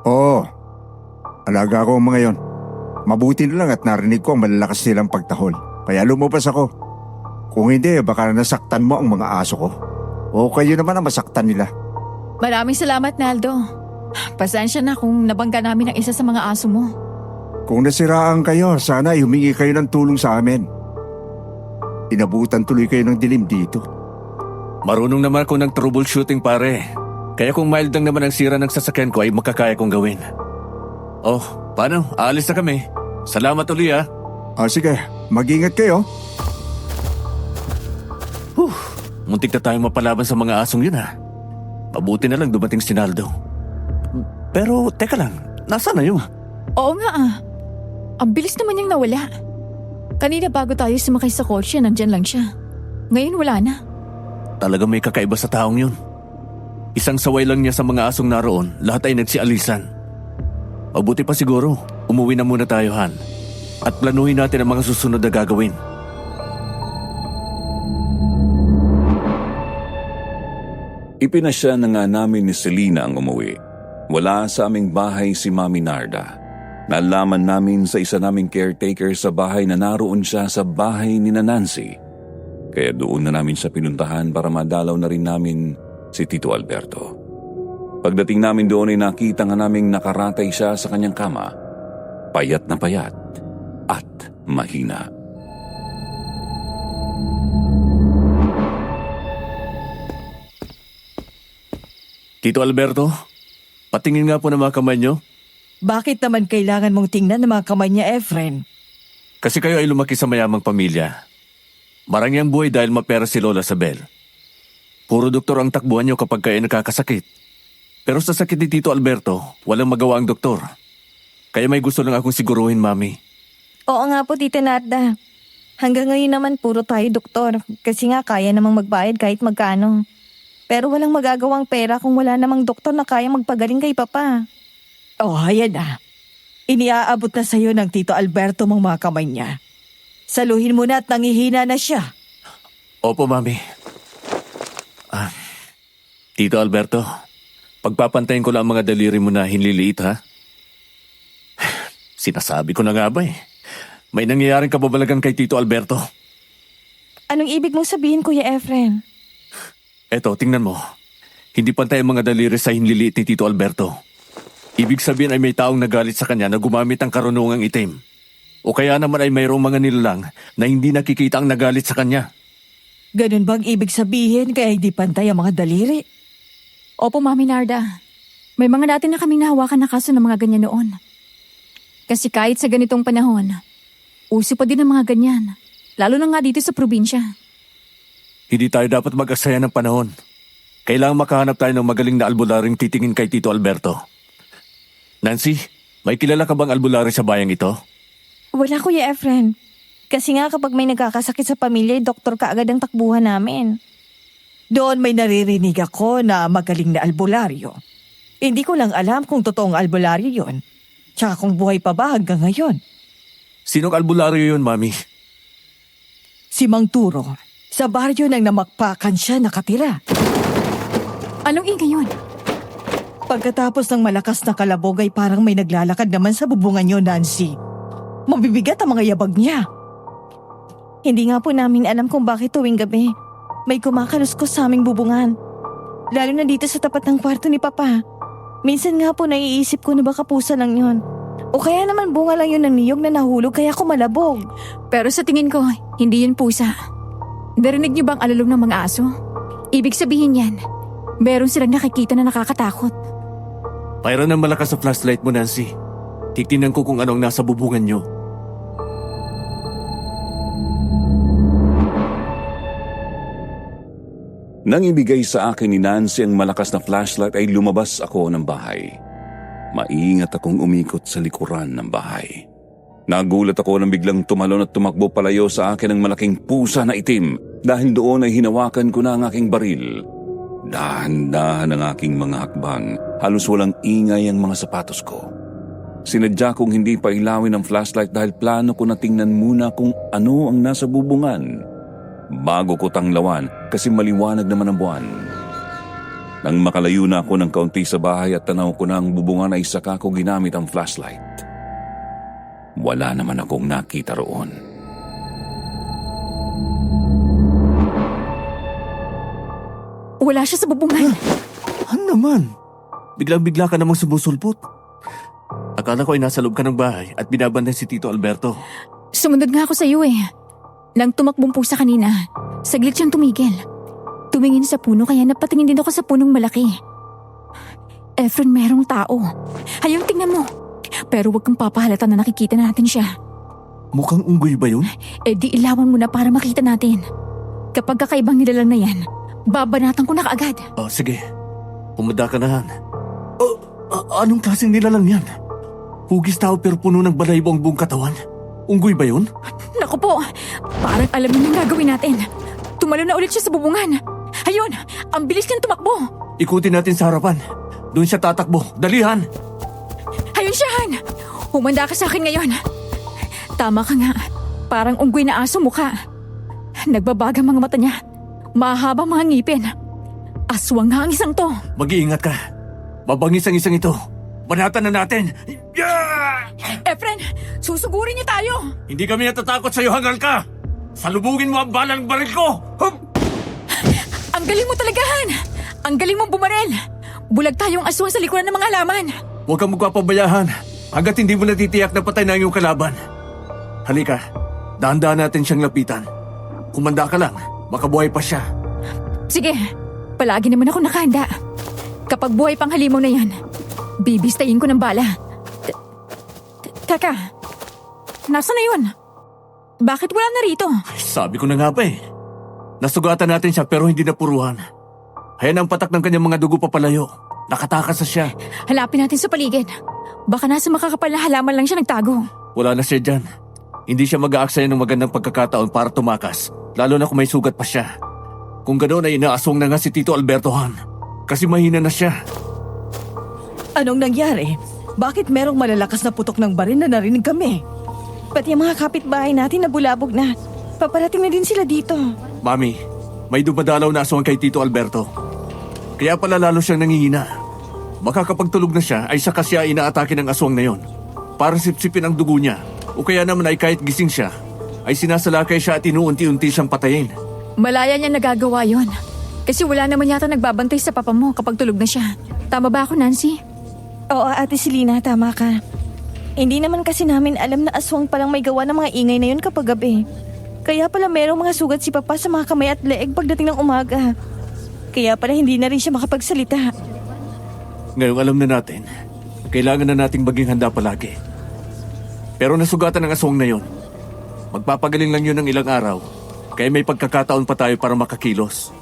Oo, alaga ko ang mga yon. Mabuti na lang at narinig ko ang malalakas nilang pagtahol. Kaya lumabas ako. Kung hindi, baka nasaktan mo ang mga aso ko. O kayo naman ang masaktan nila. Maraming salamat, Naldo. Pasensya na kung nabangga namin ang isa sa mga aso mo. Kung nasiraan kayo, sana ay humingi kayo ng tulong sa amin. Inabutan tuloy kayo ng dilim dito. Marunong naman ako ng troubleshooting pare. Kaya kung mild lang naman ang sira ng sasakyan ko ay makakaya kong gawin. Oh, paano? Aalis na kami. Salamat uli ah. Sige, mag-ingat kayo. Muntik na tayong mapalaban sa mga asong yun ah. Mabuti na lang dumating si Naldo. Pero teka lang, nasaan na yun? Oo nga ah. Ang bilis naman niyang nawala. Kanina bago tayo sumakay sa kotse, nandyan lang siya. Ngayon wala na. Talaga may kakaiba sa taong yun. Isang saway lang niya sa mga asong naroon, lahat ay nagsialisan. Mabuti pa siguro, umuwi na muna tayo Han. At planuhin natin ang mga susunod na gagawin. Ipinasya na nga namin ni Selena ang umuwi. Wala sa aming bahay si Mami Narda. Nalaman namin sa isa naming caretaker sa bahay na naroon siya sa bahay ni Nancy. Kaya doon na namin siya pinuntahan para madalaw na rin namin si Tito Alberto. Pagdating namin doon ay nakita nga naming nakaratay siya sa kanyang kama. Payat na payat at mahina. Tito Alberto, patingin nga po ng mga kamay niyo. Bakit naman kailangan mong tingnan ng mga kamay niya, Efren? Kasi kayo ay lumaki sa mayamang pamilya. Marami ang buhay dahil mapera si Lola Sabel. Puro doktor ang takbuhan niyo kapag kayo nakakasakit. Pero sa sakit ni Tito Alberto, walang magawa ang doktor. Kaya may gusto lang akong siguruhin, Mami. Oo nga po, Tita Narda. Hanggang ngayon naman puro tayo doktor kasi nga kaya namang magbayad kahit magkano. Pero walang magagawang pera kung wala namang doktor na kaya magpagaling kay Papa. Oh, ayan na. Iniaabot na sa'yo ng Tito Alberto mong mga kamay niya. Saluhin mo na at nangihina na siya. Opo, Mami. Tito Alberto, pagpapantayin ko lang ang mga daliri mo na hinliliit, ha? Sinasabi ko na nga ba eh. May nangyayaring kababalagan kay Tito Alberto. Anong ibig mong sabihin, Kuya Efren? Eto, tingnan mo. Hindi pantay ang mga daliri sa hinliliit ni Tito Alberto. Ibig sabihin ay may taong nagalit sa kanya na gumamit ang karunungang itim. O kaya naman ay mayroong mga nilalang na hindi nakikita ang nagalit sa kanya. Ganun bang ibig sabihin kaya hindi pantay ang mga daliri? Opo, Mami Narda. May mga natin na kaming nahawakan na kaso ng mga ganyan noon. Kasi kahit sa ganitong panahon, uso pa din ang mga ganyan. Lalo na nga dito sa probinsya. Hindi tayo dapat mag-aksaya ng panahon. Kailangang makahanap tayo ng magaling na albularing titingin kay Tito Alberto. Nancy, may kilala ka bang albulary sa bayang ito? Wala, Kuya Efren. Kasi nga kapag may nagkakasakit sa pamilya, doktor ka agad ang takbuhan namin. Doon may naririnig ako na magaling na albularyo. Hindi ko lang alam kung totoong albularyo yon. Tsaka kung buhay pa ba hanggang ngayon. Sinong albularyo yun, Mami? Si Mang Turo. Sa baryo nang namakpakan siya nakatira. Anong ingay yun? Pagkatapos ng malakas na kalabog ay parang may naglalakad naman sa bubungan niyo, Nancy. Mabibigat ang mga yabag niya. Hindi nga po namin alam kung bakit tuwing gabi may kumakaluskos sa aming bubungan. Lalo na dito sa tapat ng kwarto ni Papa. Minsan nga po naiisip ko na baka pusa lang yun. O kaya naman bunga lang yun ng niyog na nahulog kaya kumalabog. Pero sa tingin ko, hindi yun pusa. Narinig niyo bang alalong ng mga aso? Ibig sabihin yan, meron silang nakikita na nakakatakot. Mayroon ng malakas sa flashlight mo, Nancy. Titignan ko kung anong nasa bubungan niyo. Nang ibigay sa akin ni Nancy ang malakas na flashlight ay lumabas ako ng bahay. Maingat akong umikot sa likuran ng bahay. Nagulat ako nang biglang tumalon at tumakbo palayo sa akin ang malaking pusa na itim dahil doon ay hinawakan ko na ang aking baril. Dahan-dahan ang aking mga hakbang, halos walang ingay ang mga sapatos ko. Sinadya kong hindi pa ilawin ang flashlight dahil plano ko na tingnan muna kung ano ang nasa bubungan bago ko tanglawan kasi maliwanag naman ang buwan. Nang makalayo na ako ng kaunti sa bahay at tanaw ko na ang bubungan ay saka ko ginamit ang flashlight. Wala naman akong nakita roon. Wala siya sa bubungan. Ano naman? Biglang-bigla ka namang sumusulpot. Akala ko ay nasa loob ka ng bahay at binabantay si Tito Alberto. Sumunod nga ako sa iyo eh. Nang tumakbong pusa kanina, saglit siyang tumigil. Tumingin sa puno kaya napatingin din ako sa punong malaki. Efren, merong tao. Hayang tingnan mo. Pero huwag kang papahalata na nakikita natin siya. Mukhang unggoy ba yun? Eh di ilawan mo na para makita natin. Kapag kakaibang nilalang na yan, babanatan ko na kaagad. Oh, sige. Pumada ka na, Han. Anong klaseng nilalang yan? Hugis tao pero puno ng balahibo ang buong katawan. Unggoy ba yun? Naku po, parang alam niya ang gagawin natin. Tumalo na ulit siya sa bubungan. Ayun, ang bilis niyang tumakbo. Ikutin natin sa harapan. Doon siya tatakbo. Dali, Han! Ayun siya, Han. Humanda ka sa akin ngayon. Tama ka nga. Parang unggoy na aso mukha. Nagbabaga mga mata niya. Mahaba mga ngipin. Aswang nga ang isang to. Mag-iingat ka. Mabangis ang isang ito. Banatan na natin. Yeah! Efren, susugurin niyo tayo. Hindi kami natatakot sa'yo, hangal ka! Salubugin mo ang balang baril ko! Hup! Ang galing mo talaga, Han. Ang galing mong bumarel. Bulag tayong aswang sa likuran ng mga halaman. Huwag kang magpapabayahan hanggat hindi mo natitiyak na patay na ang iyong kalaban. Halika, dahan-dahan natin siyang lapitan. Kumanda ka lang, makabuhay pa siya. Sige, palagi naman ako nakahanda. Kapag buhay pang halimaw na yan, bibistayin ko ng bala. Teka, nasa na yun? Bakit wala na rito? Ay, sabi ko na nga ba eh. Nasugatan natin siya pero hindi napuruhan. Hayan ang patak ng kanyang mga dugo papalayo. Nakatakas na siya. Hanapin natin sa paligid. Baka nasa makakapal na halaman lang siya nagtago. Wala na siya dyan. Hindi siya mag-aaksaya ng magandang pagkakataon para tumakas. Lalo na kung may sugat pa siya. Kung ganoon ay inaaswang na nga si Tito Alberto, Han. Kasi mahina na siya. Anong nangyari? Bakit merong malalakas na putok ng baril na narinig kami? Pati ang mga kapitbahay natin na bulabog na. Paparating na din sila dito. Mami, may dumadalaw na aswang kay Tito Alberto. Kaya pala lalo siyang nangihina. Baka kapag tulog na siya ay saka siya inaatake ng aswang na yon. Para sipsipin ang dugo niya. O kaya naman ay kahit gising siya, ay sinasalakay siya at inuunti-unti siyang patayin. Malaya niya nagagawa yon. Kasi wala naman yata nagbabantay sa papa mo kapag tulog na siya. Tama ba ako, Nancy? Oo, Ate Selena, tama ka. Hindi naman kasi namin alam na aswang palang may gawa ng mga ingay na yun kapag gabi. Kaya pala merong mga sugat si Papa sa mga kamay at leeg pagdating ng umaga. Kaya pala hindi na rin siya makapagsalita. Ngayong alam na natin, kailangan na nating maging handa palagi. Pero nasugatan ng aswang na yon. Magpapagaling lang yun ng ilang araw, kaya may pagkakataon pa tayo para makakilos.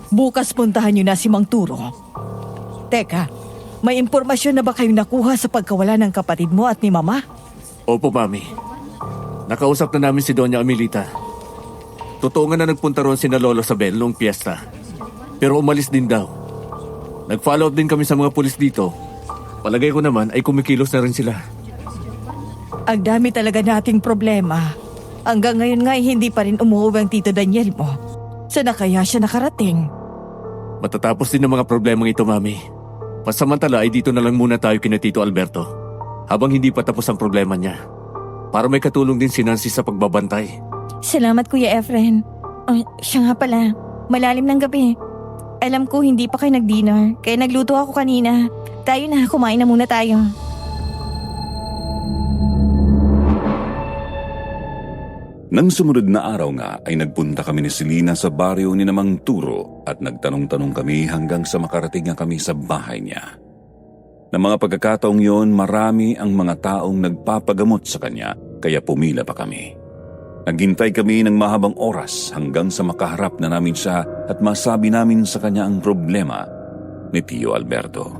Bukas puntahan niyo na si Mang Turo. Teka, may impormasyon na ba kayong nakuha sa pagkawala ng kapatid mo at ni Mama? Opo, Mami. Nakausap na namin si Doña Amelita. Totoo nga na nagpunta roon si na Lolo Sabel noong piyesta. Pero umalis din daw. Nag-follow up din kami sa mga pulis dito. Palagay ko naman ay kumikilos na rin sila. Ang dami talaga nating problema. Hanggang ngayon nga ay hindi pa rin umuwi ang Tito Daniel mo. Saan na kaya siya nakarating? Matatapos din ang mga problemang ito, Mami. Pasamantala ay dito na lang muna tayo kina Tito Alberto. Habang hindi pa tapos ang problema niya. Para may katulong din si Nancy sa pagbabantay. Salamat, Kuya Efren. Oh, siya nga pala, malalim ng gabi. Alam ko hindi pa kayo nag-dinner, kaya nagluto ako kanina. Tayo na, kumain na muna tayo. Nang sumunod na araw nga ay nagpunta kami ni Selena sa baryo ni Namang Turo at nagtanong-tanong kami hanggang sa makarating nga kami sa bahay niya. Na mga pagkakataong yon, marami ang mga taong nagpapagamot sa kanya kaya pumila pa kami. Naghintay kami ng mahabang oras hanggang sa makaharap na namin siya at masabi namin sa kanya ang problema ni Tio Alberto.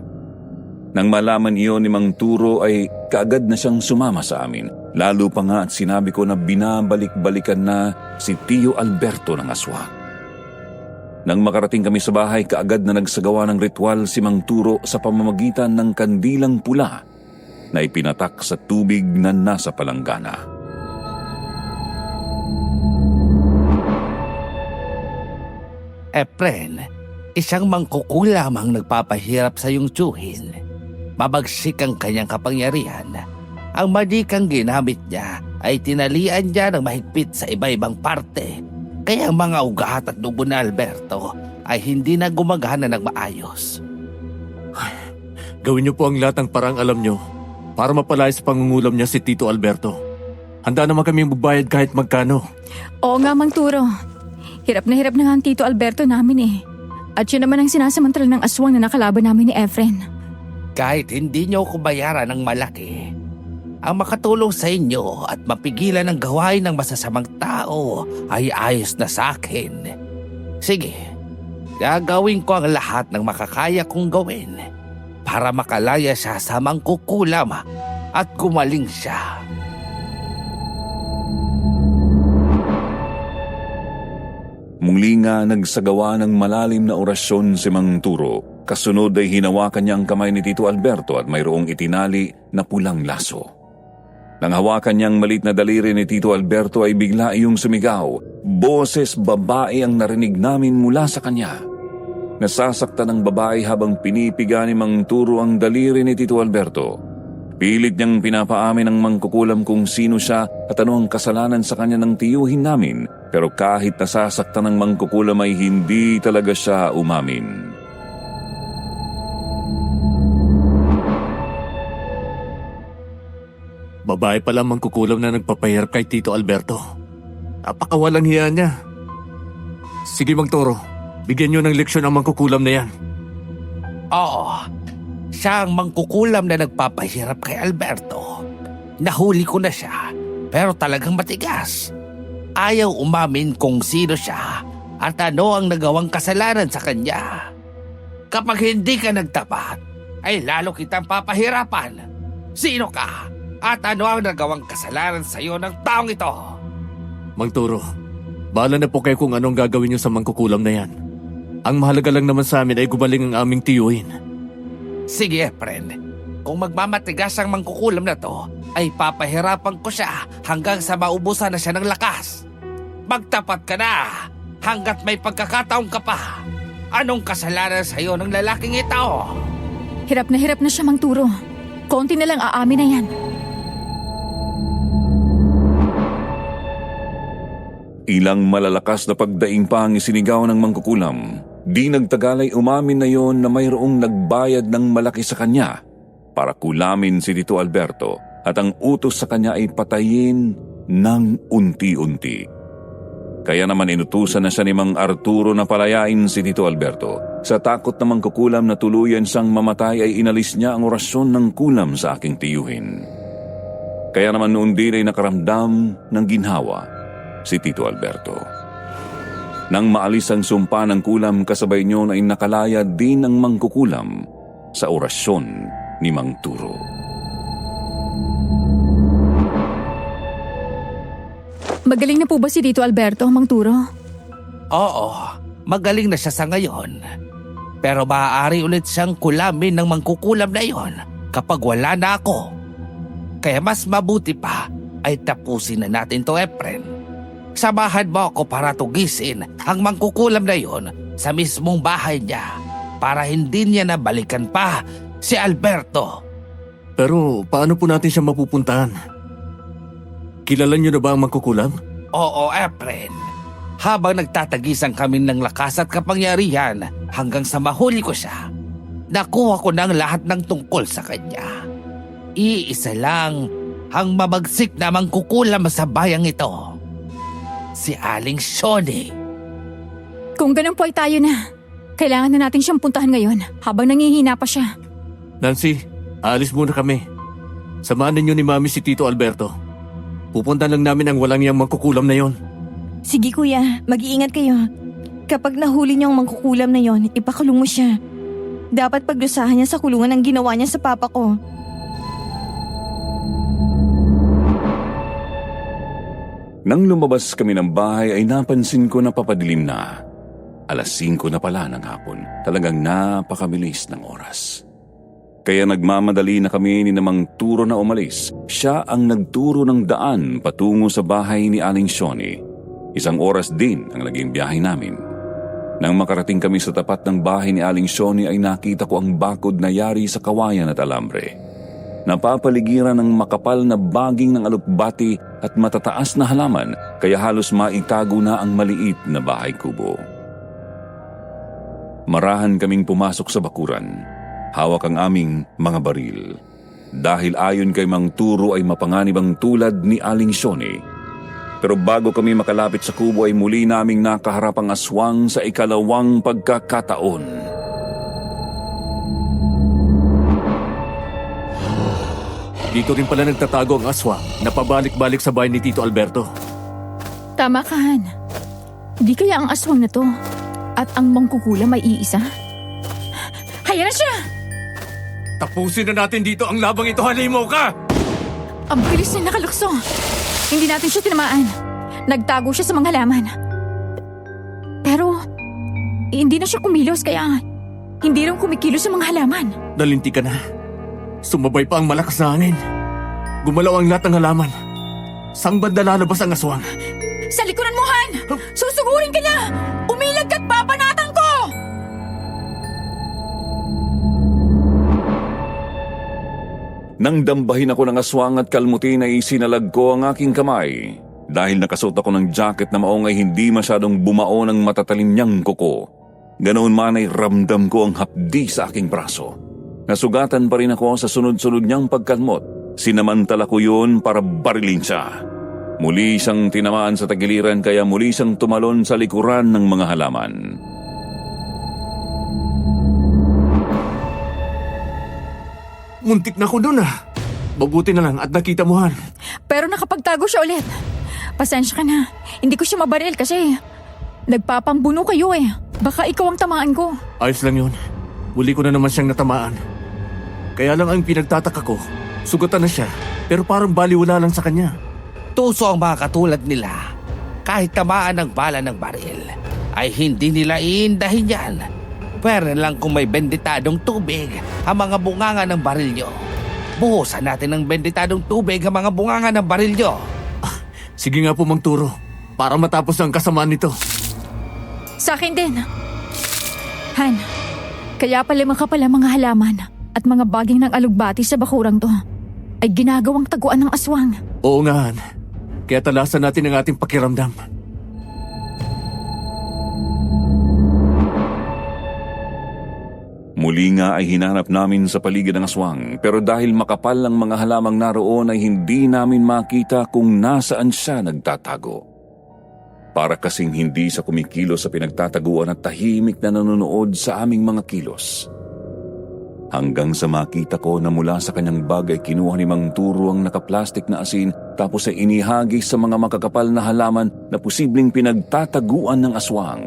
Nang malaman iyon ni Mang Turo ay kaagad na siyang sumama sa amin Lalo pa nga at sinabi ko na binabalik-balikan na si Tio Alberto ng aswang. Nang makarating kami sa bahay, kaagad na nagsagawa ng ritual si Mang Turo sa pamamagitan ng kandilang pula na ipinatak sa tubig na nasa palanggana. Efren, isang mangkukulam ang nagpapahirap sa iyong tiyuhin. Mabagsik ang kanyang kapangyarihan. Ang madikang ginamit niya ay tinalian niya ng mahigpit sa iba-ibang parte. Kaya ang mga ugat at dugo na Alberto ay hindi na gumagana ng maayos. Gawin niyo po ang lahat ng parang alam niyo para mapalaya sa pangungulam niya si Tito Alberto. Handa naman kami magbayad kahit magkano. Oo nga, Mang Turo. Hirap na nga ang Tito Alberto namin eh. At yun naman ang sinasamantala ng aswang na nakalaban namin ni Efren. Kahit hindi niyo ako bayaran ng malaki, ang makatulong sa inyo at mapigilan ang gawain ng masasamang tao ay ayos na sa akin. Sige, gagawin ko ang lahat ng makakaya kong gawin para makalaya siya sa mangkukulam at gumaling siya. Muli nga nagsagawa ng malalim na orasyon si Mang Turo. Kasunod ay hinawakan niya ang kamay ni Tito Alberto at mayroong itinali na pulang laso. Nang hawakan niyang malit na daliri ni Tito Alberto ay bigla iyong sumigaw. Boses babae ang narinig namin mula sa kanya. Nasasaktan ang babae habang pinipiga ni Mang Turo ang daliri ni Tito Alberto. Pilit niyang pinapaamin ng mangkukulam kung sino siya at ano ang kasalanan sa kanya ng tiyuhin namin. Pero kahit nasasaktan ng mangkukulam ay hindi talaga siya umamin. Babae pala ang mangkukulam na nagpapahirap kay Tito Alberto. Napakawalang hiya niya. Sige, Mang Toro, bigyan niyo ng leksyon ang mangkukulam na yan. Oo, siya ang mangkukulam na nagpapahirap kay Alberto. Nahuli ko na siya, pero talagang matigas. Ayaw umamin kung sino siya at ano ang nagawang kasalanan sa kanya. Kapag hindi ka nagtapat, ay lalo kitang papahirapan. Sino ka? At ano ang nagawang kasalanan sa iyo ng taong ito? Mang Toro, bahala na po kayo kung anong gagawin niyo sa mangkukulam na yan. Ang mahalaga lang naman sa amin ay gumaling ang aming tiyuhin. Sige, friend. Kung magmamatigas ang mangkukulam na to, ay papahirapan ko siya hanggang sa maubusan na siya ng lakas. Magtapat ka na hanggat may pagkakataon ka pa. Anong kasalanan sa iyo ng lalaking ito? Hirap na siya, Mang Turo. Konti na lang aamin na yan. Ilang malalakas na pagdaing pa ang isinigaw ng mangkukulam. Di nagtagal ay umamin na yon na mayroong nagbayad ng malaki sa kanya para kulamin si Tito Alberto at ang utos sa kanya ay patayin ng unti-unti. Kaya naman inutusan na siya ni Mang Arturo na palayain si Tito Alberto. Sa takot na mangkukulam na tuluyan siyang mamatay ay inalis niya ang orasyon ng kulam sa aking tiyuhin. Kaya naman noon din ay nakaramdam ng ginhawa si Tito Alberto. Nang maalis ang sumpa ng kulam, kasabay niyon ay nakalaya din ang mangkukulam sa orasyon ni Mang Turo. Magaling na po ba si Tito Alberto, Mang Turo? Oo, magaling na siya sa ngayon. Pero maaari ulit siyang kulamin ng mangkukulam na iyon kapag wala na ako. Kaya mas mabuti pa ay tapusin na natin to, Efren. Samahan mo ako para tugisin ang mangkukulam na iyon sa mismong bahay niya para hindi niya nabalikan pa si Alberto. Pero paano po natin siya mapupuntahan? Kilala niyo na ba ang mangkukulam? Oo, Efren. Habang nagtatagisan kami ng lakas at kapangyarihan hanggang sa mahuli ko siya, nakuha ko ng lahat ng tungkol sa kanya. Iisa lang ang mabagsik na mangkukulam sa bayang ito. Si Aling Shoni. Kung ganun po ay tayo na. Kailangan na natin siyang puntahan ngayon habang nangihina pa siya. Nancy, aalis muna kami. Samahan ninyo ni Mami si Tito Alberto. Pupunta lang namin ang walang yang mangkukulam na yon. Sige kuya, mag-iingat kayo. Kapag nahuli niyo ang mangkukulam na yon, ipakulong mo siya. Dapat pagdusahan niya sa kulungan ang ginawa niya sa papa ko. Nang lumabas kami ng bahay ay napansin ko na papadilim na. 5:00 na pala ng hapon. Talagang napakabilis ng oras. Kaya nagmamadali na kami ni Mang Turo na umalis. Siya ang nagturo ng daan patungo sa bahay ni Aling Shoni. 1 oras din ang naging biyahe namin. Nang makarating kami sa tapat ng bahay ni Aling Shoni ay nakita ko ang bakod na yari sa kawayan at alambre. Napapaligiran ng makapal na baging ng alupbati at matataas na halaman kaya halos maitago na ang maliit na bahay kubo. Marahan kaming pumasok sa bakuran. Hawak ang aming mga baril. Dahil ayon kay Mang Turo ay mapanganib ang tulad ni Aling Shoni. Pero bago kami makalapit sa kubo ay muli naming nakaharap ang aswang sa 2nd pagkakataon. Dito rin pala nagtatago ang aswang na pabalik-balik sa bahay ni Tito Alberto. Tama ka, Han. Di kaya ang aswang na to at ang mangkukulam ay iisa? Hayaan na siya! Tapusin na natin dito ang labang ito, halimaw ka! Ang bilis niya nakalukso. Hindi natin siya tinamaan. Nagtago siya sa mga halaman. Pero, hindi na siya kumilos kaya hindi rin kumikilos sa mga halaman. Nalinti ka na. Sumabay pa ang malakas na hangin. Gumalaw ang lahat ng halaman. Saan banda lalabas ang aswang? Sa likuran mo, Han! Susugurin ka niya! Umilag ka't papanatan ko! Nang dambahin ako ng aswang at kalmutin ay sinalag ko ang aking kamay. Dahil nakasuot ako ng jacket na maong ay hindi masyadong bumao ng matatalim niyang kuko. Ganoon man ay ramdam ko ang hapdi sa aking braso. Nasugatan pa rin ako sa sunod-sunod niyang pagkalmot. Sinamantala ko yun para barilin siya. Muli siyang tinamaan sa tagiliran kaya muli siyang tumalon sa likuran ng mga halaman. Muntik na ko doon ah. Mabuti na lang at nakita mo, Han. Pero nakapagtago siya ulit. Pasensya ka na. Hindi ko siya mabaril kasi nagpapambuno kayo eh. Baka ikaw ang tamaan ko. Ayos lang yun. Muli ko na naman siyang natamaan. Kaya lang ang pinagtataka ko, sugatan na siya, pero parang baliwala lang sa kanya. Tuso ang mga katulad nila. Kahit tamaan ng bala ng baril, ay hindi nila iindahin yan. Pero lang kung may benditadong tubig ang mga bunganga ng baril nyo. Buhusan natin ng benditadong tubig ang mga bunganga ng baril nyo. Sige nga po, Mang Turo, para matapos ang kasamaan nito. Sa akin din. Han, kaya pala mga halaman at mga baging ng alugbati sa bakurang to ay ginagawang taguan ng aswang. Oo nga, Han. Kaya talasan natin ang ating pakiramdam. Muli nga ay hinanap namin sa paligid ng aswang pero dahil makapal ang mga halamang naroon ay hindi namin makita kung nasaan siya nagtatago. Para kasing hindi sa kumikilos sa pinagtataguan at tahimik na nanonood sa aming mga kilos. Hanggang sa makita ko na mula sa kanyang bag ay kinuha ni Mang Turo ang nakaplastik na asin tapos ay inihagis sa mga makakapal na halaman na posibleng pinagtataguan ng aswang.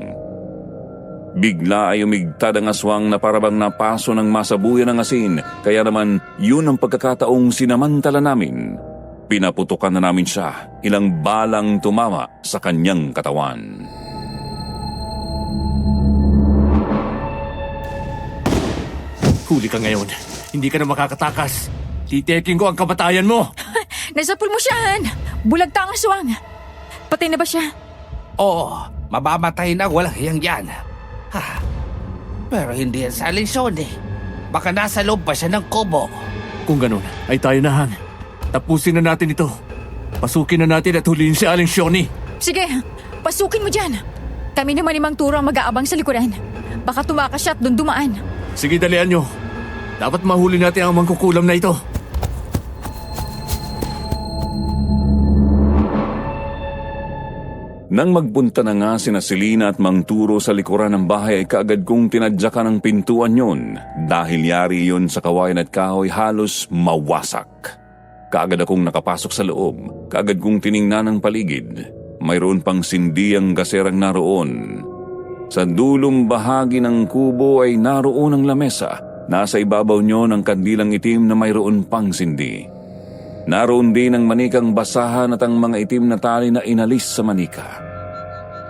Bigla ay umigtad ang aswang na parabang napaso ng masabuyan ng asin kaya naman yun ang pagkakataong sinamantala namin. Pinaputukan na namin siya, ilang balang tumama sa kanyang katawan. Huli ka ngayon. Hindi ka na makakatakas. Titeking ko ang kamatayan mo. Nasapul mo siya, Han. Bulagta ang aswang. Patay na ba siya? Oo, mabamatay na walang hiyang yan. Ha, pero hindi yan sa Aling Shoni. Baka nasa loob pa siya ng kubo. Kung ganun, ay tayo na, Han. Tapusin na natin ito. Pasukin na natin at huliin si Aling Shoni. Sige, pasukin mo dyan. Kami naman ni Mang Turo ang mag-aabang sa likuran. Baka tumakas siya at doon dumaan. Sige, dalian nyo. Dapat mahuli natin ang mangkukulam na ito. Nang magpunta na nga sina Selena at Mang Turo sa likuran ng bahay ay kaagad kong tinadyakan ang pintuan yun dahil yari yun sa kawayan at kahoy halos mawasak. Kaagad akong nakapasok sa loob, kaagad kong tiningnan ang paligid. Mayroon pang sindi ang gaserang naroon. Sa dulong bahagi ng kubo ay naroon ang lamesa. Nasa ibabaw nyo ng kandilang itim na mayroon pang sindi. Naroon din ang manikang basahan at ang mga itim na tali na inalis sa manika.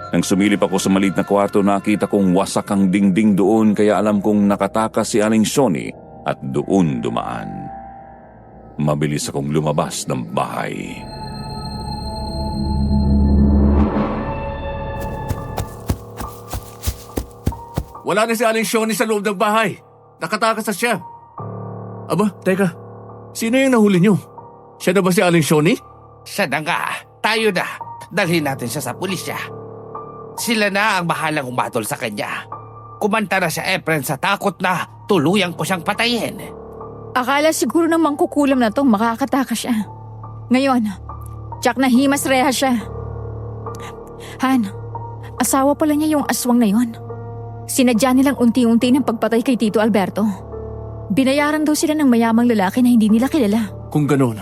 Nang sumilip ako sa maliit na kwarto, nakita kong wasak ang dingding doon, kaya alam kong nakatakas si Aling Shoni at doon dumaan. Mabilis akong lumabas ng bahay. Wala na si Aling Shoni sa loob ng bahay. Nakatakas na siya. Aba, teka. Sino yung nahuli niyo? Siya na ba si Aling Shoni? Siya na nga. Tayo na. Dalhin natin siya sa pulisya. Sila na ang bahalang umatol sa kanya. Kumanta na siya, Efren, sa takot na tuluyang ko siyang patayin. Akala siguro ng mangkukulam na to makakatakas siya. Ngayon, tsak na himas reha siya. Han, asawa pala niya yung aswang na yon. Sinadya nilang unti-unti ng pagpatay kay Tito Alberto. Binayaran daw sila ng mayamang lalaki na hindi nila kilala. Kung ganon,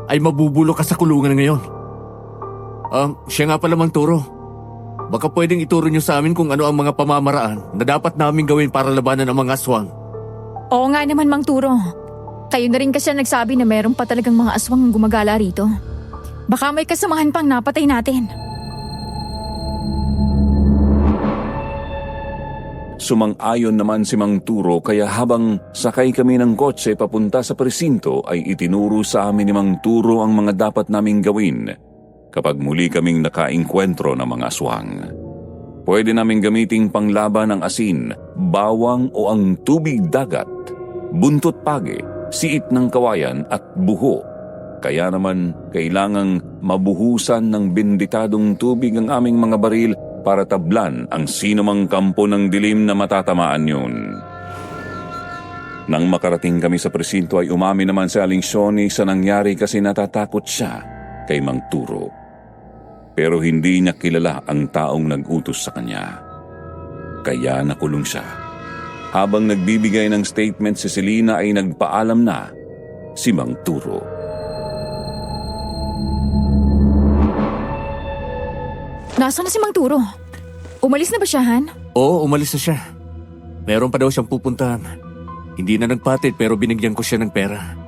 ay mabubulok ka sa kulungan ngayon. Siya nga pala, Mang Turo. Baka pwedeng ituro niyo sa amin kung ano ang mga pamamaraan na dapat namin gawin para labanan ang mga aswang. Oo nga naman, Mang Turo. Kayo na rin kasi nagsabi na meron pa talagang mga aswang gumagala rito. Baka may kasamahan pang napatay natin. Sumang-ayon naman si Mang Turo, kaya habang sakay kami ng kotse papunta sa presinto ay itinuro sa amin ni Mang Turo ang mga dapat naming gawin kapag muli kaming nakaengkwentro ng mga aswang. Pwede naming gamiting panglaban ang asin, bawang o ang tubig dagat, buntot pagi, siit ng kawayan at buho. Kaya naman kailangang mabuhusan ng benditadong tubig ang aming mga baril para tablan ang sinumang kampo ng dilim na matatamaan yun. Nang makarating kami sa presinto ay umamin naman si Aling Shoni sa nangyari kasi natatakot siya kay Mang Turo. Pero hindi niya kilala ang taong nag-utos sa kanya. Kaya nakulong siya. Habang nagbibigay ng statement si Selena ay nagpaalam na si Mang Turo. Nasaan na si Mang Turo? Umalis na ba siya, Han? Oo, umalis na siya. Meron pa daw siyang pupuntahan. Hindi na nagpatid pero binigyan ko siya ng pera.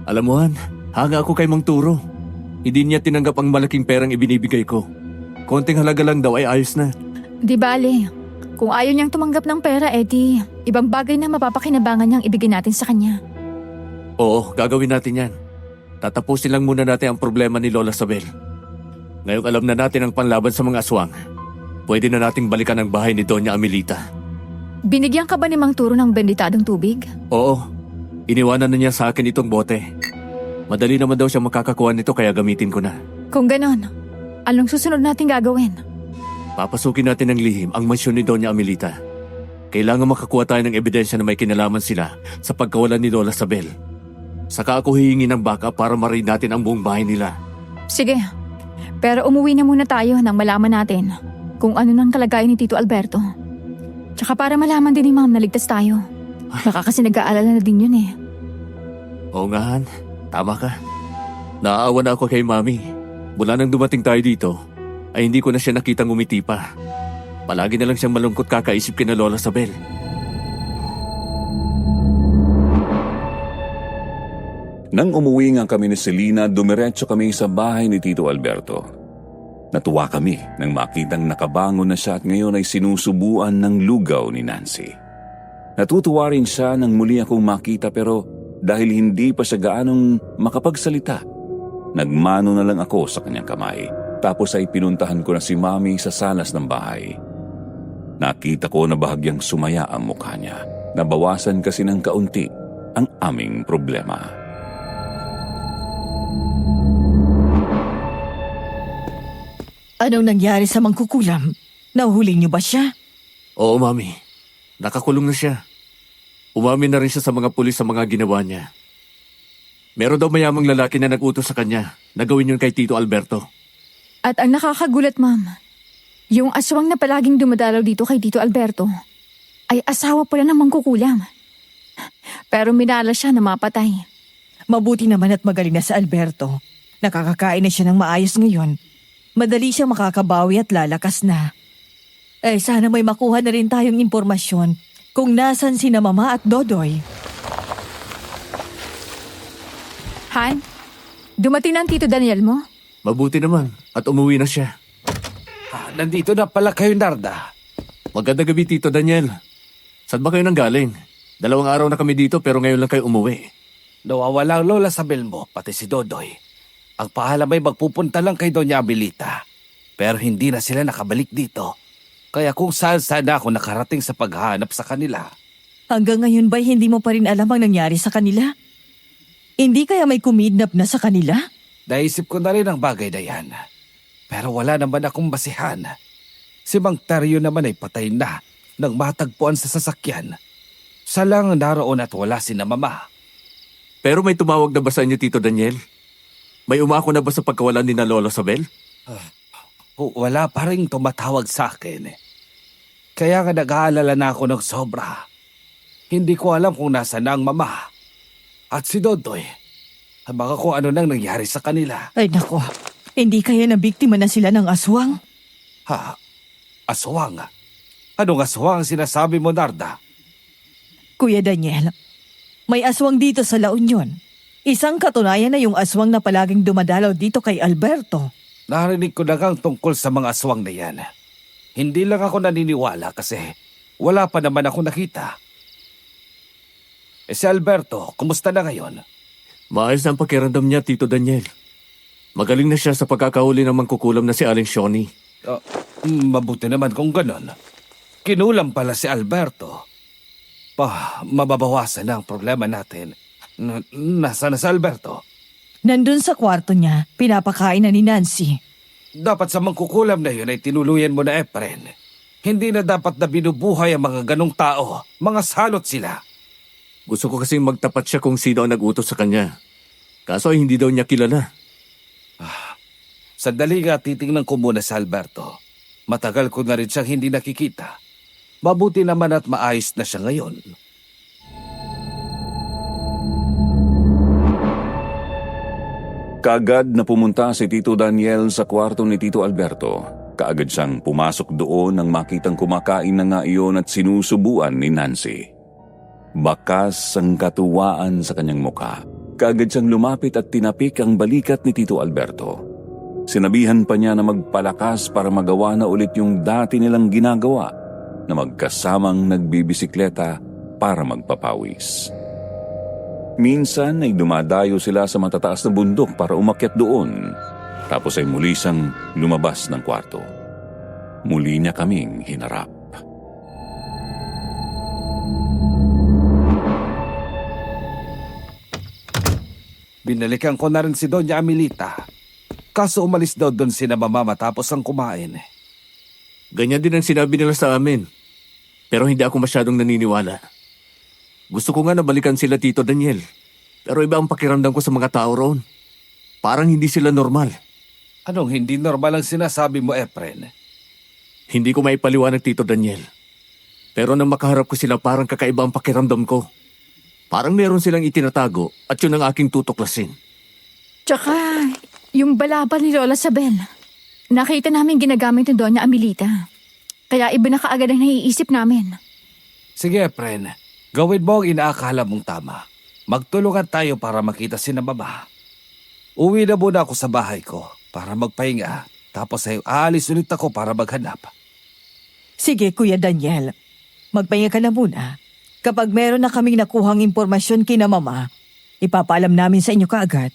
Alam mo, Han, hanga ako kay Mang Turo. Hindi niya tinanggap ang malaking perang ibinibigay ko. Konting halaga lang daw ay ayos na. Di bale. Kung ayaw niyang tumanggap ng pera, edi ibang bagay na mapapakinabangan niyang ibigay natin sa kanya. Oo, gagawin natin yan. Tatapusin lang muna natin ang problema ni Lola Sabel. Ngayong alam na natin ang panlaban sa mga aswang, pwede na nating balikan ang bahay ni Doña Amelita. Binigyan ka ba ni Mang Turo ng benditadong tubig? Oo, iniwanan na niya sa akin itong bote. Madali naman daw siya makakakuha nito kaya gamitin ko na. Kung ganon, anong susunod nating gagawin? Papasukin natin ng lihim ang mansyon ni Doña Amelita. Kailangan makakuha tayo ng ebidensya na may kinalaman sila sa pagkawalan ni Lola Sabel. Saka ako hihingi ng backup para mariin natin ang buong bahay nila. Sige, pero umuwi na muna tayo nang malaman natin kung ano nang kalagayan ni Tito Alberto. Tsaka para malaman din ni Ma'am na ligtas tayo. Baka kasi nag-aalala na din yun eh. Oo nga, Han. Tama ka. Naaawa na ako kay Mami. Mula nang dumating tayo dito, ay hindi ko na siya nakitang umiti pa. Palagi na lang siyang malungkot kakaisip kina Lola Sabel. Nang umuwi nga kami ni Selena, dumiretso kami sa bahay ni Tito Alberto. Natuwa kami nang makitang nakabangon na siya at ngayon ay sinusubuan ng lugaw ni Nancy. Natutuwa rin siya nang muli akong makita pero dahil hindi pa siya gaanong makapagsalita, nagmano na lang ako sa kanyang kamay. Tapos ay pinuntahan ko na si Mami sa salas ng bahay. Nakita ko na bahagyang sumaya ang mukha niya. Nabawasan kasi ng kaunti ang aming problema. Anong nangyari sa mangkukulam? Nahuli niyo ba siya? Oo, Mami. Nakakulong na siya. Umamin na rin siya sa mga pulis sa mga ginawa niya. Meron daw mayamang lalaki na nag-utos sa kanya na gawin yun kay Tito Alberto. At ang nakakagulat, Ma'am, yung aswang na palaging dumadalaw dito kay Tito Alberto ay asawa pala ng mangkukulam. Pero minala siya na mapatay. Mabuti naman at magaling na sa Alberto. Nakakakain na siya ng maayos ngayon. Madali siyang makakabawi at lalakas na. Sana may makuha na rin tayong impormasyon kung nasan sina Mama at Dodoy. Han, Dumating na ang Tito Daniel mo? Mabuti naman at umuwi na siya. Nandito na pala kayo, Narda. Magandang gabi, Tito Daniel. Saan ba kayo nanggaling? 2 araw na kami dito pero ngayon lang kayo umuwi. Nawawala ang Lola Sabel mo, pati si Dodoy. Ang paalam ay magpupunta lang kay Doña Abilita. Pero hindi na sila nakabalik dito. Kaya kung saan sana ako nakarating sa paghahanap sa kanila. Hanggang ngayon ba'y hindi mo pa rin alam ang nangyari sa kanila? Hindi kaya may kumidnap na sa kanila? Naisip ko na rin ang bagay na yan. Pero wala naman akong basihan. Si Mang Teryo naman ay patay na nang matagpuan sa sasakyan. Siya lang naroon at wala si na mama. Pero may tumawag na ba sa inyo, Tito Daniel? May umako na ba sa pagkawalan ni na Lola Sabel? Wala pa rin tumatawag sa akin. Kaya nga nag-aalala na ako ng sobra. Hindi ko alam kung nasa na ang mama. At si Dodoy. Baka kung ano nang nangyari sa kanila. Ay nako, hindi kaya nabiktima na sila ng aswang? Ha? Aswang? Anong aswang ang sinasabi mo, Narda? Kuya Daniel, may aswang dito sa La Union. Isang katunayan na yung aswang na palaging dumadalaw dito kay Alberto. Narinig ko na ngang tungkol sa mga aswang na yan. Hindi lang ako naniniwala kasi wala pa naman ako nakita. Si Alberto, kumusta na ngayon? Maayos na ang pakiramdam niya, Tito Daniel. Magaling na siya sa pagkakahuli ng mangkukulam na si Aling Shoni. Mabuti naman kung ganon. Kinulam pala si Alberto. Mababawasan na ang problema natin. Nasaan na si Alberto? Nandun sa kwarto niya, pinapakain na ni Nancy. Dapat sa mangkukulam na yun ay tinuluyan mo na, Efren. Hindi na dapat na binubuhay ang mga ganong tao. Mga salot sila. Gusto ko kasing magtapat siya kung sino ang nag-utos sa kanya. Kaso ay hindi daw niya kilala. Sandali nga titingnan ko muna sa Alberto. Matagal ko na rin siyang hindi nakikita. Mabuti naman at maayos na siya ngayon. Kaagad na pumunta si Tito Daniel sa kwarto ni Tito Alberto. Kaagad siyang pumasok doon nang makitang kumakain na nga iyon at sinusubuan ni Nancy. Bakas ang katuwaan sa kanyang mukha. Kaagad siyang lumapit at tinapik ang balikat ni Tito Alberto. Sinabihan pa niya na magpalakas para magawa na ulit yung dati nilang ginagawa na magkasamang nagbibisikleta para magpapawis. Minsan ay dumadayo sila sa matataas na bundok para umakyat doon. Tapos ay muli siyang lumabas ng kwarto. Muli niya kaming hinarap. Binalikan ko na rin si Doña Amelita. Kaso umalis daw doon sina mama matapos ang kumain. Ganyan din ang sinabi nila sa amin. Pero hindi ako masyadong naniniwala. Gusto ko nga na balikan sila, Tito Daniel. Pero iba ang pakiramdam ko sa mga tao roon. Parang hindi sila normal. Anong hindi normal ang sinasabi mo, Efren? Hindi ko maipaliwanag, Tito Daniel. Pero nang makaharap ko sila, parang kakaiba ang pakiramdam ko. Parang meron silang itinatago at yun ang aking tutuklasin. Tsaka, yung balabal ni Lola Sabel. Nakita namin ginagamit ni Doña Amelita. Kaya iba na kaagad ang naiisip namin. Sige, Efren. Gawin mo ang inaakala mong tama. Magtulungan tayo para makita si na mama. Uwi na muna ako sa bahay ko para magpahinga. Tapos ay aalis ulit ako para maghanap. Sige, Kuya Daniel. Magpahinga ka na muna. Kapag meron na kaming nakuhang impormasyon kina Mama, ipapaalam namin sa inyo kaagad.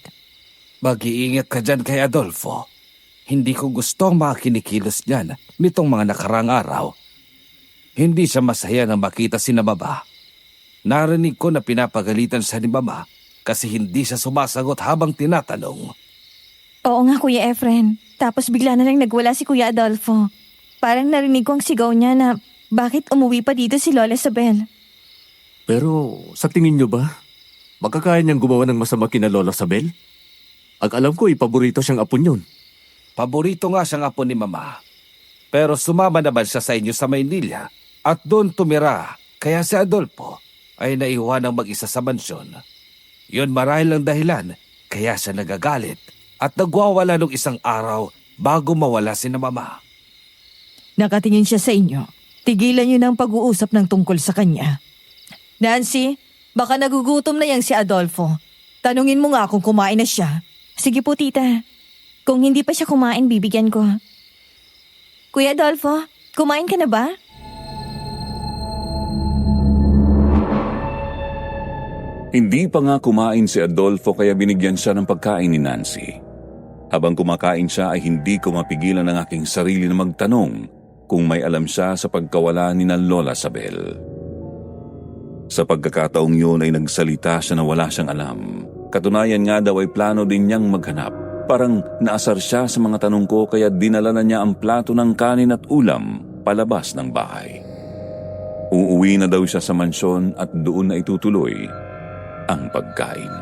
Mag-iingat ka dyan kay Adolfo. Hindi ko gusto ang mga kinikilos niyan nitong mga nakarang araw. Hindi siya masaya na makita si na Mama. Narinig ko na pinapagalitan siya ni Mama kasi hindi siya sumasagot habang tinatanong. Oo nga, Kuya Efren. Tapos bigla na lang nagwala si Kuya Adolfo. Parang narinig ko ang sigaw niya na bakit umuwi pa dito si Lola Sabel. Pero sa tingin nyo ba, makakaya niyang gumawa ng masama kina Lola Sabel? Ang alam ko, paborito siyang apo yun. Paborito nga siyang apo ni Mama. Pero sumama naman siya sa inyo sa Maynila at doon tumira. Kaya si Adolfo ay naiwan ng mag-isa sa mansyon. Yun marahil ang dahilan kaya siya nagagalit at nagwawala nung isang araw bago mawala si na Mama. Nakatingin siya sa inyo. Tigilan niyo ng pag-uusap ng tungkol sa kanya. Nancy, baka nagugutom na yang si Adolfo. Tanungin mo nga kung kumain na siya. Sige po, tita. Kung hindi pa siya kumain, bibigyan ko. Kuya Adolfo, kumain ka na ba? Hindi pa nga kumain si Adolfo kaya binigyan siya ng pagkain ni Nancy. Habang kumakain siya ay hindi ko mapigilan ang aking sarili na magtanong kung may alam siya sa pagkawala ni na Lola Sabel. Sa pagkakataong yun ay nagsalita siya na wala siyang alam. Katunayan nga daw ay plano din niyang maghanap. Parang naasar siya sa mga tanong ko kaya dinala na niya ang plato ng kanin at ulam palabas ng bahay. Uuwi na daw siya sa mansyon at doon na itutuloy ang pagkain.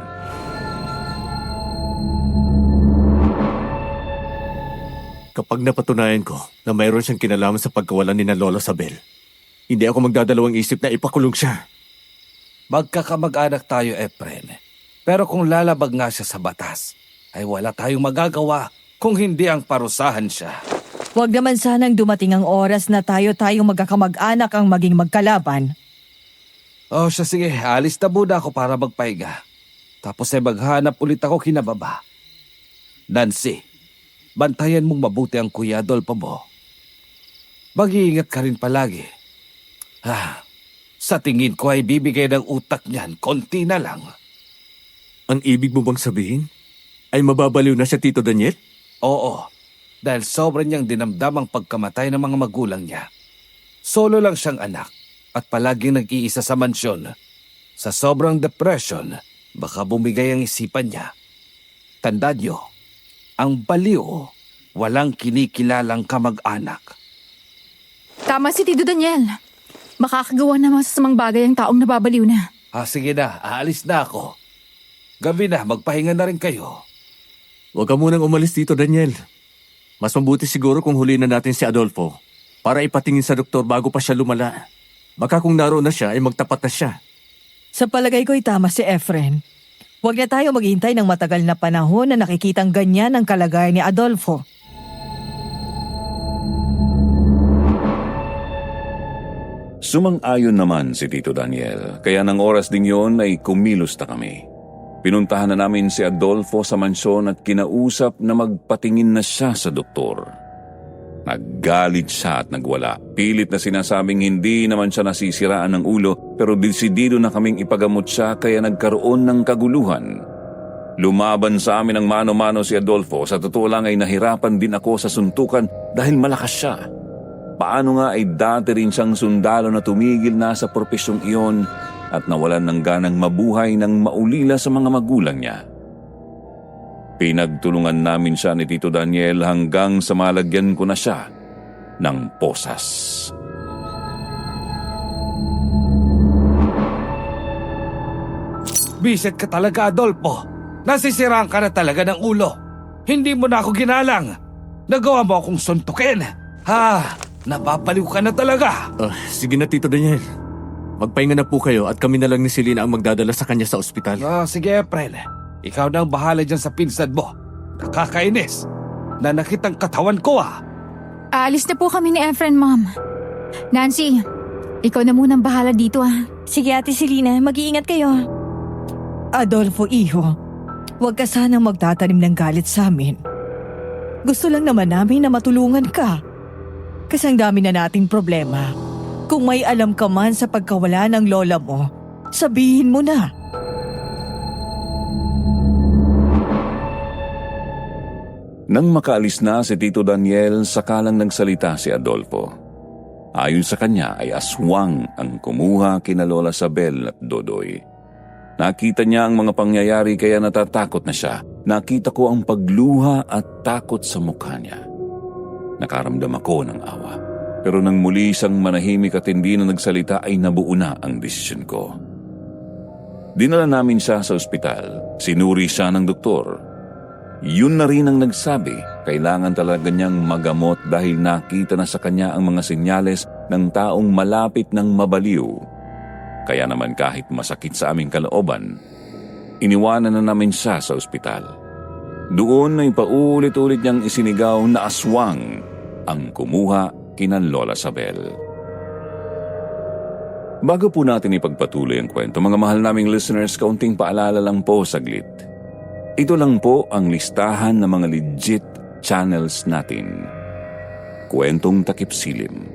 Kapag napatunayan ko na mayroon siyang kinalaman sa pagkawalan ni na Lola Sabel, hindi ako magdadalawang isip na ipakulong siya. Magkakamag-anak tayo, Efren. Pero kung lalabag nga siya sa batas, ay wala tayong magagawa kung hindi ang parusahan siya. Huwag naman sanang dumating ang oras na tayo-tayong magkakamag-anak ang maging magkalaban. O siya, sige, alis na muna ako para magpahinga. Tapos ay maghanap ulit ako kinababa. Nancy, bantayan mong mabuti ang Kuya Adolfo mo. Mag-iingat ka rin palagi. Sa tingin ko ay bibigay ng utak niyan, konti na lang. Ang ibig mo bang sabihin ay mababaliw na siya, Tito Daniel? Oo, dahil sobrang niyang dinamdam ang pagkamatay ng mga magulang niya. Solo lang siyang anak at palaging nag-iisa sa mansyon. Sa sobrang depression, baka bumigay ang isipan niya. Tandaan niyo, ang baliw, walang kinikilalang kamag-anak. Tama si Tito Daniel. Makakagawa na masasamang bagay ang taong nababaliw na. Sige na, aalis na ako. Gabi na, magpahinga na rin kayo. Huwag ka munang umalis, Tito Daniel. Mas mabuti siguro kung huli na natin si Adolfo para ipatingin sa doktor bago pa siya lumala. Baka kung naroon na siya ay magtapat na siya. Sa palagay ko'y tama si Efren. Huwag na tayo maghintay ng matagal na panahon na nakikitang ganyan ang kalagayan ni Adolfo. Sumang-ayon naman si Tito Daniel, kaya ng oras din yon ay kumilos na kami. Pinuntahan na namin si Adolfo sa mansyon at kinausap na magpatingin na siya sa doktor. Naggalit siya at nagwala. Pilit na sinasabing hindi naman siya nasisiraan ng ulo pero desidido na kaming ipagamot siya kaya nagkaroon ng kaguluhan. Lumaban sa amin ang mano-mano si Adolfo. Sa totoo lang ay nahirapan din ako sa suntukan dahil malakas siya. Paano nga ay dati rin siyang sundalo na tumigil na sa propesyong iyon at nawalan ng ganang mabuhay ng maulila sa mga magulang niya. Pinagtulungan namin siya ni Tito Daniel hanggang sa malagyan ko na siya ng posas. Bisit ka talaga, Adolfo. Nasisiraan ka na talaga ng ulo. Hindi mo na ako ginalang. Nagawa mo akong suntukin. Napapaliw ka na talaga. Sige na, Tito Daniel. Magpahinga na po kayo at kami na lang ni Selena ang magdadala sa kanya sa ospital. Sige, Efren. Ikaw na ang bahala dyan sa pinsan mo. Nakakainis. Nanakit ang katawan ko, Aalis na po kami ni Efren, Ma'am. Nancy, ikaw na munang bahala dito, Sige, Ate Selena, mag-iingat kayo. Adolfo, iho, huwag ka sanang magtatanim ng galit sa amin. Gusto lang naman namin na matulungan ka. Kasi ang dami na nating problema. Kung may alam ka man sa pagkawala ng lola mo, sabihin mo na. Nang makaalis na si Tito Daniel, sakalang nagsalita si Adolfo. Ayon sa kanya ay aswang ang kumuha kina Lola Sabel at Dodoy. Nakita niya ang mga pangyayari kaya natatakot na siya. Nakita ko ang pagluha at takot sa mukha niya. Nakaramdam ako ng awa. Pero nang muli siyang manahimik at hindi na nagsalita ay nabuo na ang desisyon ko. Dinala namin siya sa ospital. Sinuri siya ng doktor. Yun na rin ang nagsabi, kailangan talaga niyang magamot dahil nakita na sa kanya ang mga senyales ng taong malapit ng mabaliw. Kaya naman kahit masakit sa aming kalooban, iniwanan na namin siya sa ospital. Doon ay paulit-ulit niyang isinigaw na aswang ang kumuha kina Lola Sabel. Bago po natin ipagpatuloy ang kwento, mga mahal naming listeners, kaunting paalala lang po saglit. Ito lang po ang listahan ng mga legit channels natin. Kwentong Takip Silim,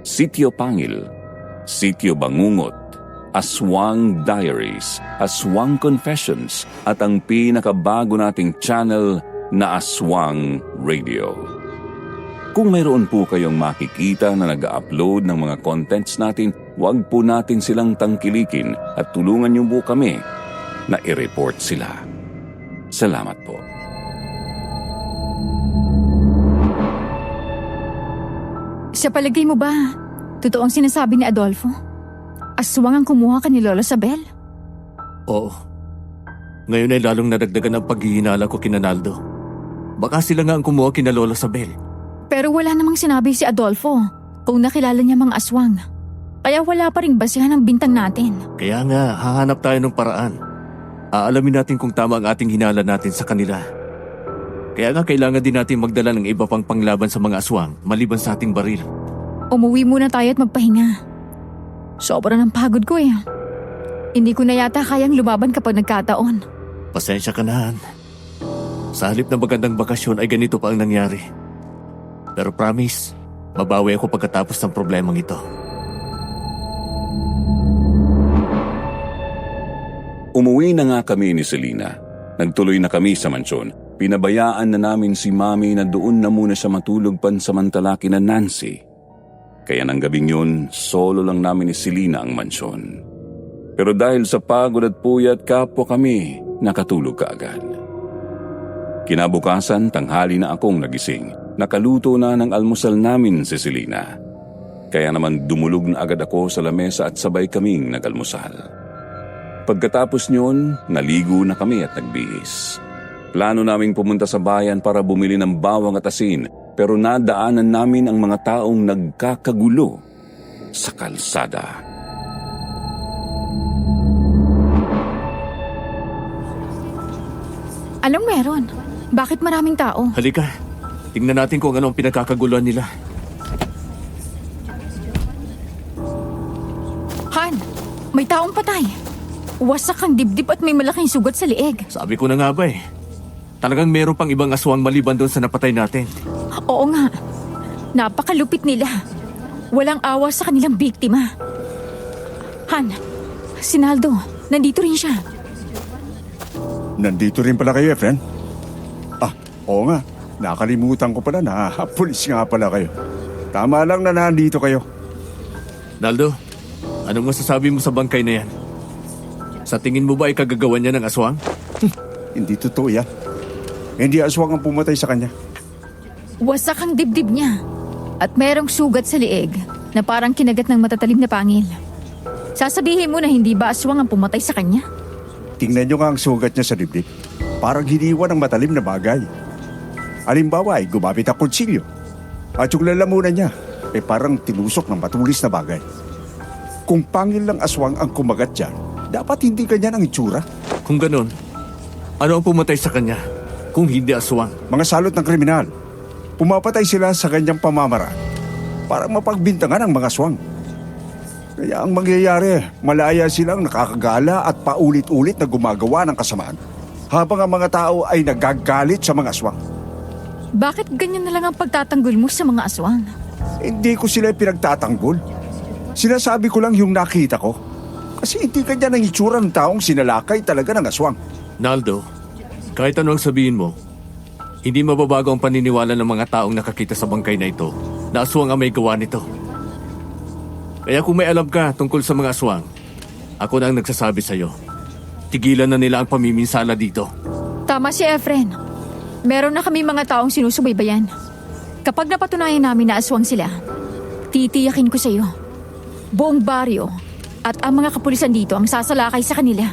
Sitio Pangil, Sitio Bangungot, Aswang Diaries, Aswang Confessions, at ang pinakabago nating channel na Aswang Radio. Kung mayroon po kayong makikita na nag-upload ng mga contents natin, huwag po natin silang tangkilikin at tulungan niyo po kami na i-report sila. Salamat po. Sa palagay mo ba, totoo ang sinasabi ni Adolfo? Aswang ang kumuha ka ni Lola Sabel? Oo. Ngayon ay lalong nadagdagan ang paghihinala ko kina Naldo. Baka sila nga ang kumuha kina Lola Sabel. Pero wala namang sinabi si Adolfo kung nakilala niya mga aswang. Kaya wala pa ring basihan ang bintang natin. Kaya nga, hahanap tayo ng paraan. Aalamin natin kung tama ang ating hinala natin sa kanila. Kaya nga kailangan din natin magdala ng iba pang panglaban sa mga aswang maliban sa ating baril. Umuwi muna tayo at magpahinga. Sobrang ng pagod ko eh. Hindi ko na yata kayang lumaban kapag nagkataon. Pasensya ka na, Han. Sa halip ng magandang bakasyon ay ganito pa ang nangyari. Pero promise, mabawi ako pagkatapos ng problemang ito. Umuwi na nga kami ni Selena. Nagtuloy na kami sa mansyon. Pinabayaan na namin si Mami na doon na muna siya matulog pansamantala kina Nancy. Kaya ng gabing yun, solo lang namin ni Selena ang mansyon. Pero dahil sa pagod at puyat, kapwa kami nakatulog kaagad. Kinabukasan, tanghali na akong nagising. Nakaluto na ng almusal namin si Selena. Kaya naman dumulog na agad ako sa lamesa at sabay kaming nag-almusal. Pagkatapos nyon, naligo na kami at nagbihis. Plano naming pumunta sa bayan para bumili ng bawang at asin, pero nadaanan namin ang mga taong nagkakagulo sa kalsada. Anong meron? Bakit maraming tao? Halika, tingnan natin kung ano ang pinagkakaguluhan nila. Han, may taong patay. Wasak ang dibdib at may malaking sugat sa lieg. Sabi ko na nga ba eh. Talagang meron pang ibang aswang maliban doon sa napatay natin. Oo nga. Napakalupit nila. Walang awa sa kanilang biktima. Han, si Naldo, nandito rin siya. Nandito rin pala kayo, friend. Oo nga. Nakalimutan ko pala na pulis nga pala kayo. Tama lang na nandito kayo. Naldo, anong masasabi mo sa bangkay na yan? Sa tingin mo ba ay kagagawan niya ng aswang? Hindi totoo yan. Hindi aswang ang pumatay sa kanya. Wasak ang dibdib niya. At merong sugat sa lieg na parang kinagat ng matatalim na pangil. Sasabihin mo na hindi ba aswang ang pumatay sa kanya? Tingnan nyo nga ang sugat niya sa dibdib. Parang hiniwan ng matalim na bagay. Halimbawa ay gumamit ang kutsilyo. At yung lalamunan niya ay parang tinusok ng matulis na bagay. Kung pangil lang aswang ang kumagat dyan, dapat hindi ganyan ang itsura. Kung ganun, ano ang pumatay sa kanya kung hindi aswang? Mga salot ng kriminal. Pumapatay sila sa ganyang pamamaraan para mapagbintangan ang mga aswang. Kaya ang mangyayari, malaya silang nakakagala at paulit-ulit na gumagawa ng kasamaan habang ang mga tao ay nagagalit sa mga aswang. Bakit ganyan na lang ang pagtatanggol mo sa mga aswang? Hindi ko sila pinagtatanggol. Sinasabi ko lang yung nakita ko. Kasi hindi ganyan ang itsura ng taong sinalakay talaga ng aswang. Naldo, kahit ano ang sabihin mo, hindi mababago ang paniniwala ng mga taong nakakita sa bangkay na ito na aswang ang may gawa nito. Kaya kung may alam ka tungkol sa mga aswang, ako na ang nagsasabi sa'yo. Tigilan na nila ang pamiminsala dito. Tama si Efren. Meron na kami mga taong sinusubaybayan. Kapag napatunayan namin na aswang sila, titiyakin ko sa'yo. Buong baryo at ang mga kapulisan dito ang sasalakay sa kanila.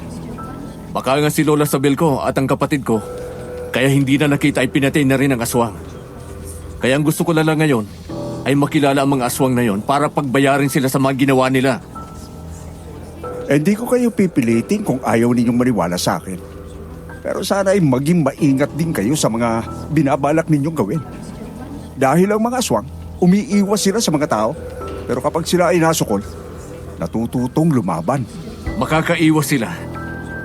Baka nga si Lola Sabel ko at ang kapatid ko, kaya hindi na nakita ay pinatay na rin ang aswang. Kaya ang gusto ko na lang ngayon ay makilala ang mga aswang na yon para pagbayarin sila sa mga ginawa nila. Hindi ko kayo pipilitin kung ayaw ninyong maniwala sa akin. Pero sana ay maging maingat din kayo sa mga binabalak ninyong gawin. Dahil ang mga aswang, umiiwas sila sa mga tao. Pero kapag sila ay nasukol, natututong lumaban. Makakaiwas sila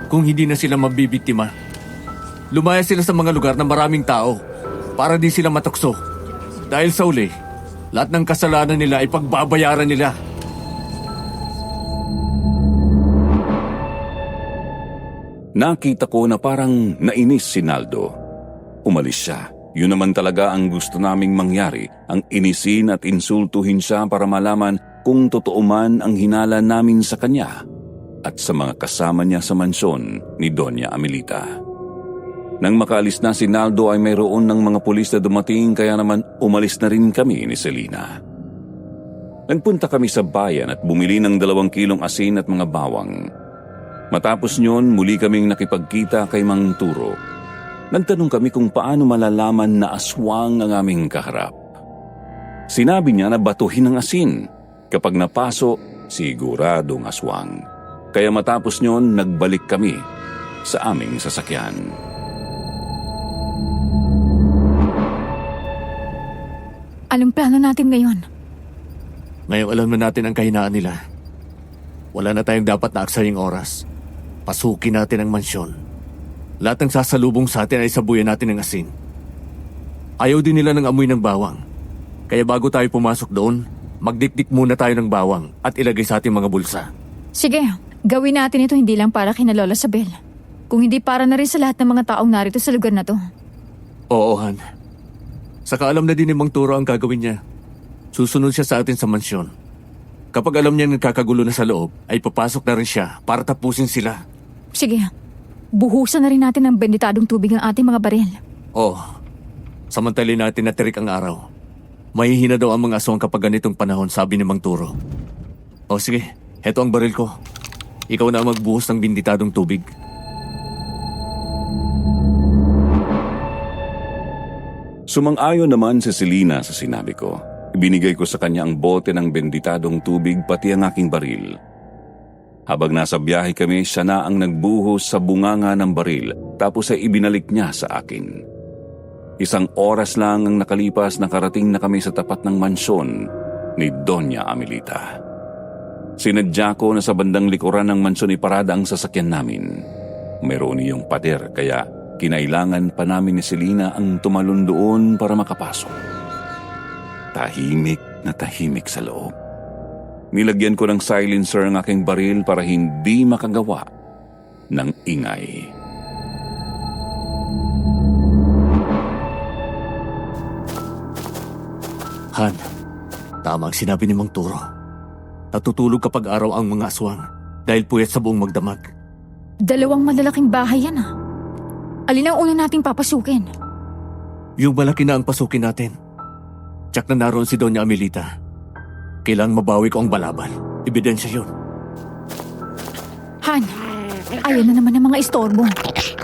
kung hindi na sila mabibiktima. Lumaya sila sa mga lugar na maraming tao para di sila matukso. Dahil sa uli, lahat ng kasalanan nila ay pagbabayaran nila. Nakita ko na parang nainis si Naldo. Umalis siya. Yun naman talaga ang gusto naming mangyari, ang inisin at insultuhin siya para malaman kung totoo man ang hinala namin sa kanya at sa mga kasama niya sa mansyon ni Doña Amelita. Nang makaalis na si Naldo ay mayroon ng mga pulis na dumating kaya naman umalis na rin kami ni Selena. Nagpunta kami sa bayan at bumili ng 2 kilong asin at mga bawang. Matapos nyon, muli kaming nakipagkita kay Mang Turo. Nagtanong kami kung paano malalaman na aswang ang aming kaharap. Sinabi niya na batuhin ng asin. Kapag napaso, siguradong aswang. Kaya matapos nyon, nagbalik kami sa aming sasakyan. Anong plano natin ngayon? Ngayon alam na natin ang kahinaan nila. Wala na tayong dapat na aksaying oras. Pasukin natin ang mansyon. Lahat ng sasalubong sa atin ay sabuyan natin ng asin. Ayaw din nila ng amoy ng bawang. Kaya bago tayo pumasok doon, magdikdik muna tayo ng bawang at ilagay sa ating mga bulsa. Sige, gawin natin ito hindi lang para kina Lola Sabel. Kung hindi para na rin sa lahat ng mga taong narito sa lugar na to. Oo, Han. Saka alam na din ni Mang Turo ang gagawin niya. Susunod siya sa atin sa mansyon. Kapag alam niya nagkakagulo na sa loob, ay papasok na rin siya para tapusin sila. Sige, buhusan na rin natin ng benditadong tubig ang ating mga baril. Oo. Samantalin natin na tirik ang araw. Mahihina daw ang mga aswang kapag ganitong panahon, sabi ni Mang Turo. O sige, heto ang baril ko. Ikaw na ang magbuhos ng benditadong tubig. Sumang-ayon naman si Selena sa sinabi ko. Ibinigay ko sa kanya ang bote ng benditadong tubig pati ang aking baril. Habang nasa biyahe kami, siya na ang nagbuhos sa bunganga ng baril tapos ay ibinalik niya sa akin. 1 oras lang ang nakalipas nakarating na kami sa tapat ng mansyon ni Doña Amelita. Sinadya ko na sa bandang likuran ng mansyon iparada ang sasakyan namin. Mayroon iyong pader kaya kinailangan pa namin ni Selena ang tumalon doon para makapasok. Tahimik na tahimik sa loob. Nilagyan ko ng silencer ang aking baril para hindi makagawa ng ingay. Han, tama ang sinabi ni Mang Turo. Natutulog kapag araw ang mga aswang dahil puyat sa buong magdamag. 2 malalaking bahay yan ah. Alin ang una nating papasukin? Yung malaki na ang pasukin natin. Tsak na naroon si Doña Amelita. Kailangang mabawi ko ang balabal. Ebidensya yun. Han, ayan na naman ang mga istorbo.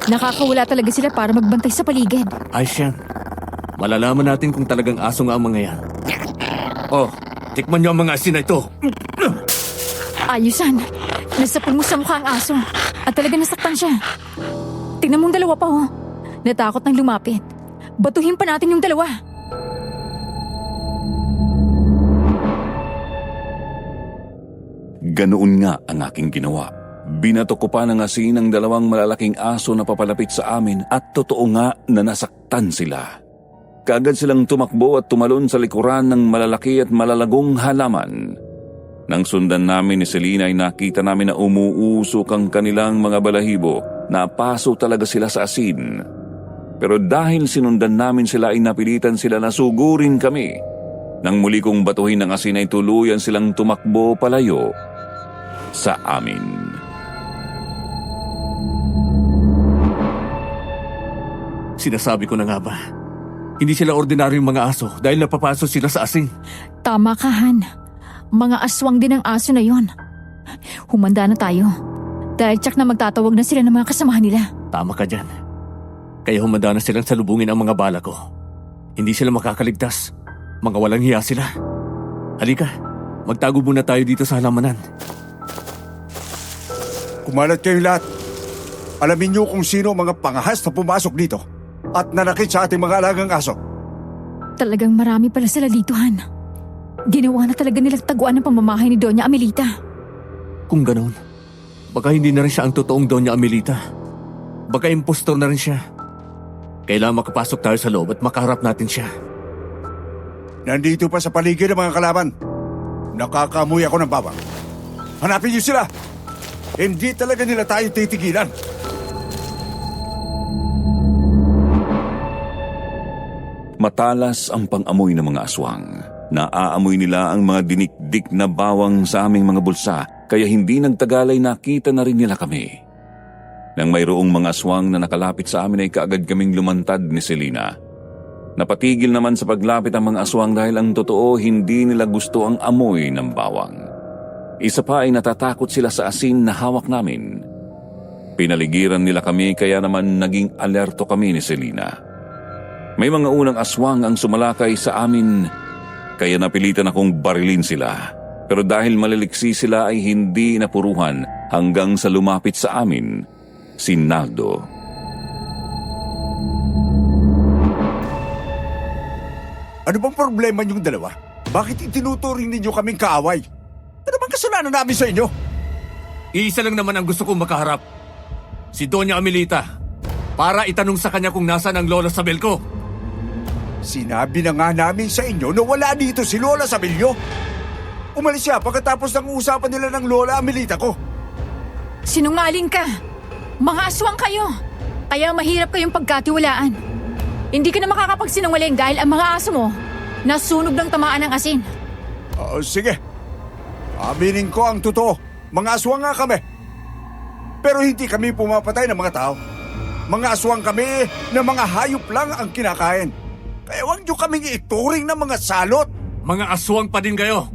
Nakakawala talaga sila para magbantay sa paligid. Ayos yan. Malalaman natin kung talagang aso nga ang mga yan. Oh, tikman niyo ang mga asin na ito. Ayusan, nasapon mo sa mukha ang aso at talaga nasaktan siya. Tingnan mong 2 pa oh. Natakot nang lumapit. Batuhin pa natin yung 2. Ganoon nga ang aking ginawa. Binato ko pa ng asin ang 2 malalaking aso na papalapit sa amin at totoo nga na nasaktan sila. Kaagad silang tumakbo at tumalon sa likuran ng malalaki at malalagong halaman. Nang sundan namin ni Selena ay nakita namin na umuusok ang kanilang mga balahibo. Napaso talaga sila sa asin. Pero dahil sinundan namin sila ay napilitan sila na sugurin kami. Nang muli kong batuhin ng asin ay tuluyan silang tumakbo palayo sa amin. Sinasabi ko na nga ba? Hindi sila ordinaryong mga aso dahil napapaso sila sa asin. Tama ka, Han. Mga aswang din ang aso na yon. Humanda na tayo. Dahil tsak na magtatawag na sila ng mga kasamahan nila. Tama ka dyan. Kaya humanda na silang salubungin ang mga bala ko. Hindi sila makakaligtas. Mga walang hiya sila. Halika, magtago muna tayo dito sa halamanan. Kumalat kayong lahat. Alamin niyo kung sino ang mga pangahas na pumasok dito at nanakit sa ating mga alagang aso. Talagang marami pala sila dito, Han. Ginawa na talaga nilang taguan ng pamamahay ni Doña Amelita. Kung ganon, baka hindi na rin siya ang totoong Doña Amelita. Baka impostor na rin siya. Kailangan makapasok tayo sa loob at makaharap natin siya. Nandito pa sa paligid ang mga kalaban. Nakakamoy ako ng bawang. Hanapin niyo sila! Hindi talaga nila tayo titigilan. Matalas ang pang-amoy ng mga aswang. Naaamoy nila ang mga dinikdik na bawang sa aming mga bulsa, kaya hindi nagtagalay nakita na rin nila kami. Nang mayroong mga aswang na nakalapit sa amin ay kaagad kaming lumantad ni Selina. Napatigil naman sa paglapit ang mga aswang dahil ang totoo hindi nila gusto ang amoy ng bawang. Isa pa ay natatakot sila sa asin na hawak namin. Pinaligiran nila kami kaya naman naging alerto kami ni Selina. May mga unang aswang ang sumalakay sa amin kaya napilitan akong barilin sila. Pero dahil maliliksi sila ay hindi napuruhan hanggang sa lumapit sa amin si Naldo. Ano bang problema niyong dalawa? Bakit itinuturing ninyo kaming kaaway? Ano bang kasalanan namin sa inyo? Iisa lang naman ang gusto kong makaharap. Si Doña Amelita. Para itanong sa kanya kung nasaan ang Lola Sabel ko. Sinabi na nga namin sa inyo na wala dito si Lola Sabelyo. Umalis siya pagkatapos ng usapan nila ng Lola Amelita ko. Sinungaling ka! Mga aswang kayo! Kaya mahirap kayong pagkatiwalaan. Hindi ka na makakapagsinungaling dahil ang mga aso mo nasunog ng tamaan ng asin. Sige. Aminin ko ang totoo. Mga aswang nga kami. Pero hindi kami pumapatay ng mga tao. Mga aswang kami na mga hayop lang ang kinakain. Kaya huwag niyo kaming ituring ng mga salot. Mga aswang pa din kayo.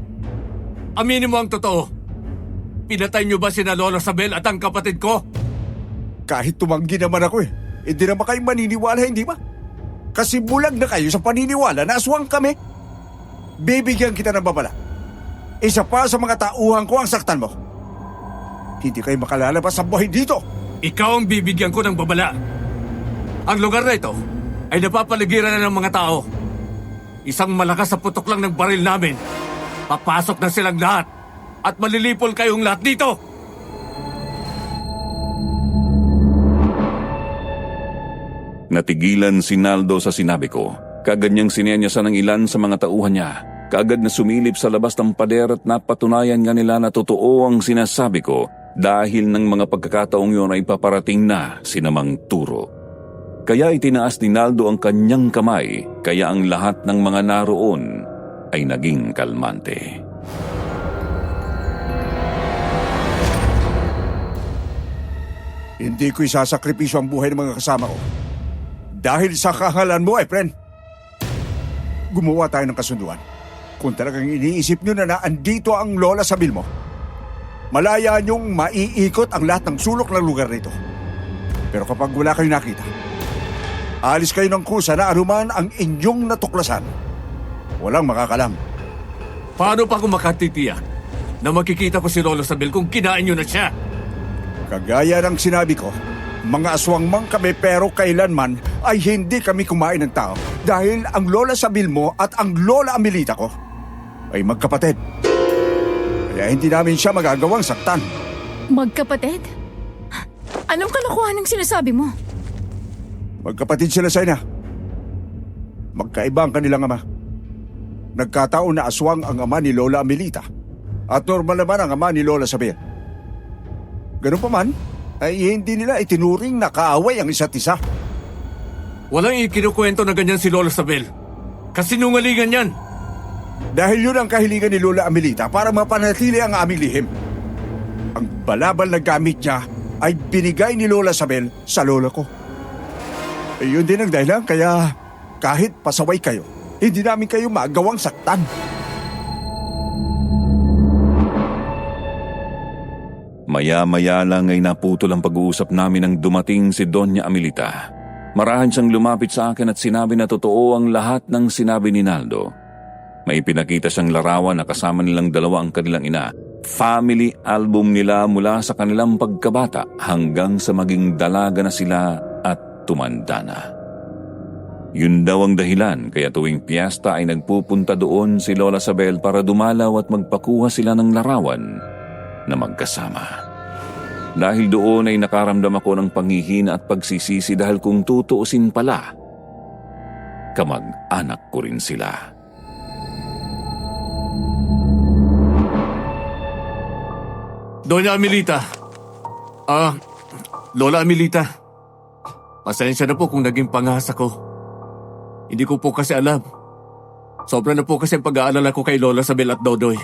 Aminin mo ang totoo. Pinatay niyo ba sina Lola Sabel at ang kapatid ko? Kahit tumanggi naman ako hindi naman kayo maniniwala, hindi ba? Kasi bulag na kayo sa paniniwala na aswang kami. Bibigyan kita ng babala. Isa pa sa mga tauhan ko ang saktan mo. Hindi kayo makalalabas sa buhay dito. Ikaw ang bibigyan ko ng babala. Ang lugar na ito ay napapaligiran na ng mga tao. Isang malakas sa putok lang ng baril namin. Papasok na silang lahat at malilipol kayong lahat dito. Natigilan si Naldo sa sinabi ko. Kaagad niyang sinenyasan ng ilan sa mga tauhan niya. Kaagad na sumilip sa labas ng pader at napatunayan nga nila na totoo ang sinasabi ko dahil ng mga pagkakataong yun ay paparating na si Namang Turo. Kaya itinaas ni Naldo ang kanyang kamay kaya ang lahat ng mga naroon ay naging kalmante. Hindi ko isasakripisyo ang buhay ng mga kasama ko. Dahil sa kahalan mo, friend. Gumawa tayo ng kasunduan. Kung talagang iniisip nyo na andito ang Lola Sabel mo, malaya nyong maiikot ang lahat ng sulok ng lugar nito. Pero kapag wala kayong nakita, alis kayo ng kusa na anuman ang inyong natuklasan. Walang makakalam. Paano pa kung makatitiyak na makikita ko si Lola Sabel kung kinain nyo na siya? Kagaya ng sinabi ko, mga aswang mang kami pero kailanman ay hindi kami kumain ng tao dahil ang Lola Sabel mo at ang Lola Amelita ko ay magkapatid. Kaya hindi namin siya magagawang saktan. Magkapatid? Anong kalokohan ang sinasabi mo? Magkapatid sila sa ina. Magkaiba ang kanilang ama. Nagkataon na aswang ang ama ni Lola Amelita at normal naman ang ama ni Lola Sabel. Ganun pa man, ay hindi nila itinuring na kaaway ang isa't isa. Walang ikinukwento na ganyan si Lola Sabel. Kasinungalingan yan. Dahil yun ang kahilingan ni Lola Amelita para mapanatili ang aming lihim. Ang balabal na gamit niya ay binigay ni Lola Sabel sa lola ko. Yun din ang dahilan kaya kahit pasaway kayo, hindi namin kayo magawang saktan. Maya-maya lang ay naputol ang pag-uusap namin nang dumating si Doña Amelita. Marahan siyang lumapit sa akin at sinabi na totoo ang lahat ng sinabi ni Naldo. May pinakita siyang larawan na kasama nilang dalawa ang kanilang ina. Family album nila mula sa kanilang pagkabata hanggang sa maging dalaga na sila at tumanda na. Yun daw ang dahilan kaya tuwing piyesta ay nagpupunta doon si Lola Sabel para dumalaw at magpakuha sila ng larawan na magkasama. Dahil doon ay nakaramdam ako ng panghihina at pagsisisi dahil kung tutuusin pala kamag-anak ko rin sila. Doña Amelita. Lola Amelita. Pasensya na po kung naging pangasa ko. Hindi ko po kasi alam. Sobra na po kasi ang pag-aalala ko kay Lola Sabel at Dodoy.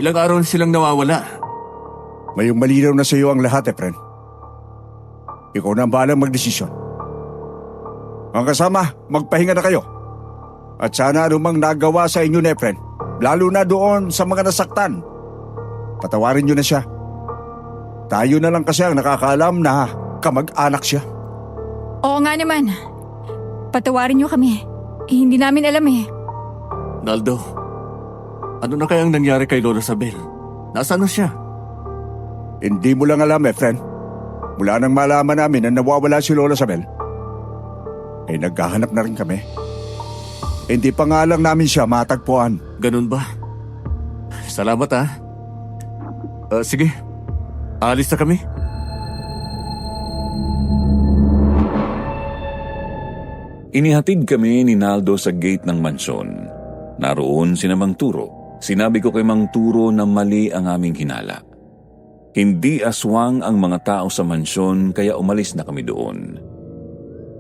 Ilang araw na silang nawawala. Mayong malinaw na sa iyo ang lahat, Efren. Ikaw na ang bahalang magdesisyon. Ang kasama, magpahinga na kayo. At sana anumang nagawa sa inyo, Efren, lalo na doon sa mga nasaktan, patawarin niyo na siya. Tayo na lang kasi ang nakakaalam na kamag-anak siya. Oo nga naman. Patawarin niyo kami. Hindi namin alam eh. Naldo, ano na kayang nangyari kay Lola Sabel? Nasaan na siya? Hindi mo lang alam, Efren. Mula nang malaman namin na nawawala si Lola Sabel, ay naghahanap na rin kami. Hindi pa nga lang namin siya matagpuan. Ganun ba? Salamat ah. Sige, aalis na kami. Inihatid kami ni Naldo sa gate ng mansyon. Naroon si Mang Turo. Sinabi ko kay Mang Turo na mali ang aming hinala. Hindi aswang ang mga tao sa mansyon kaya umalis na kami doon.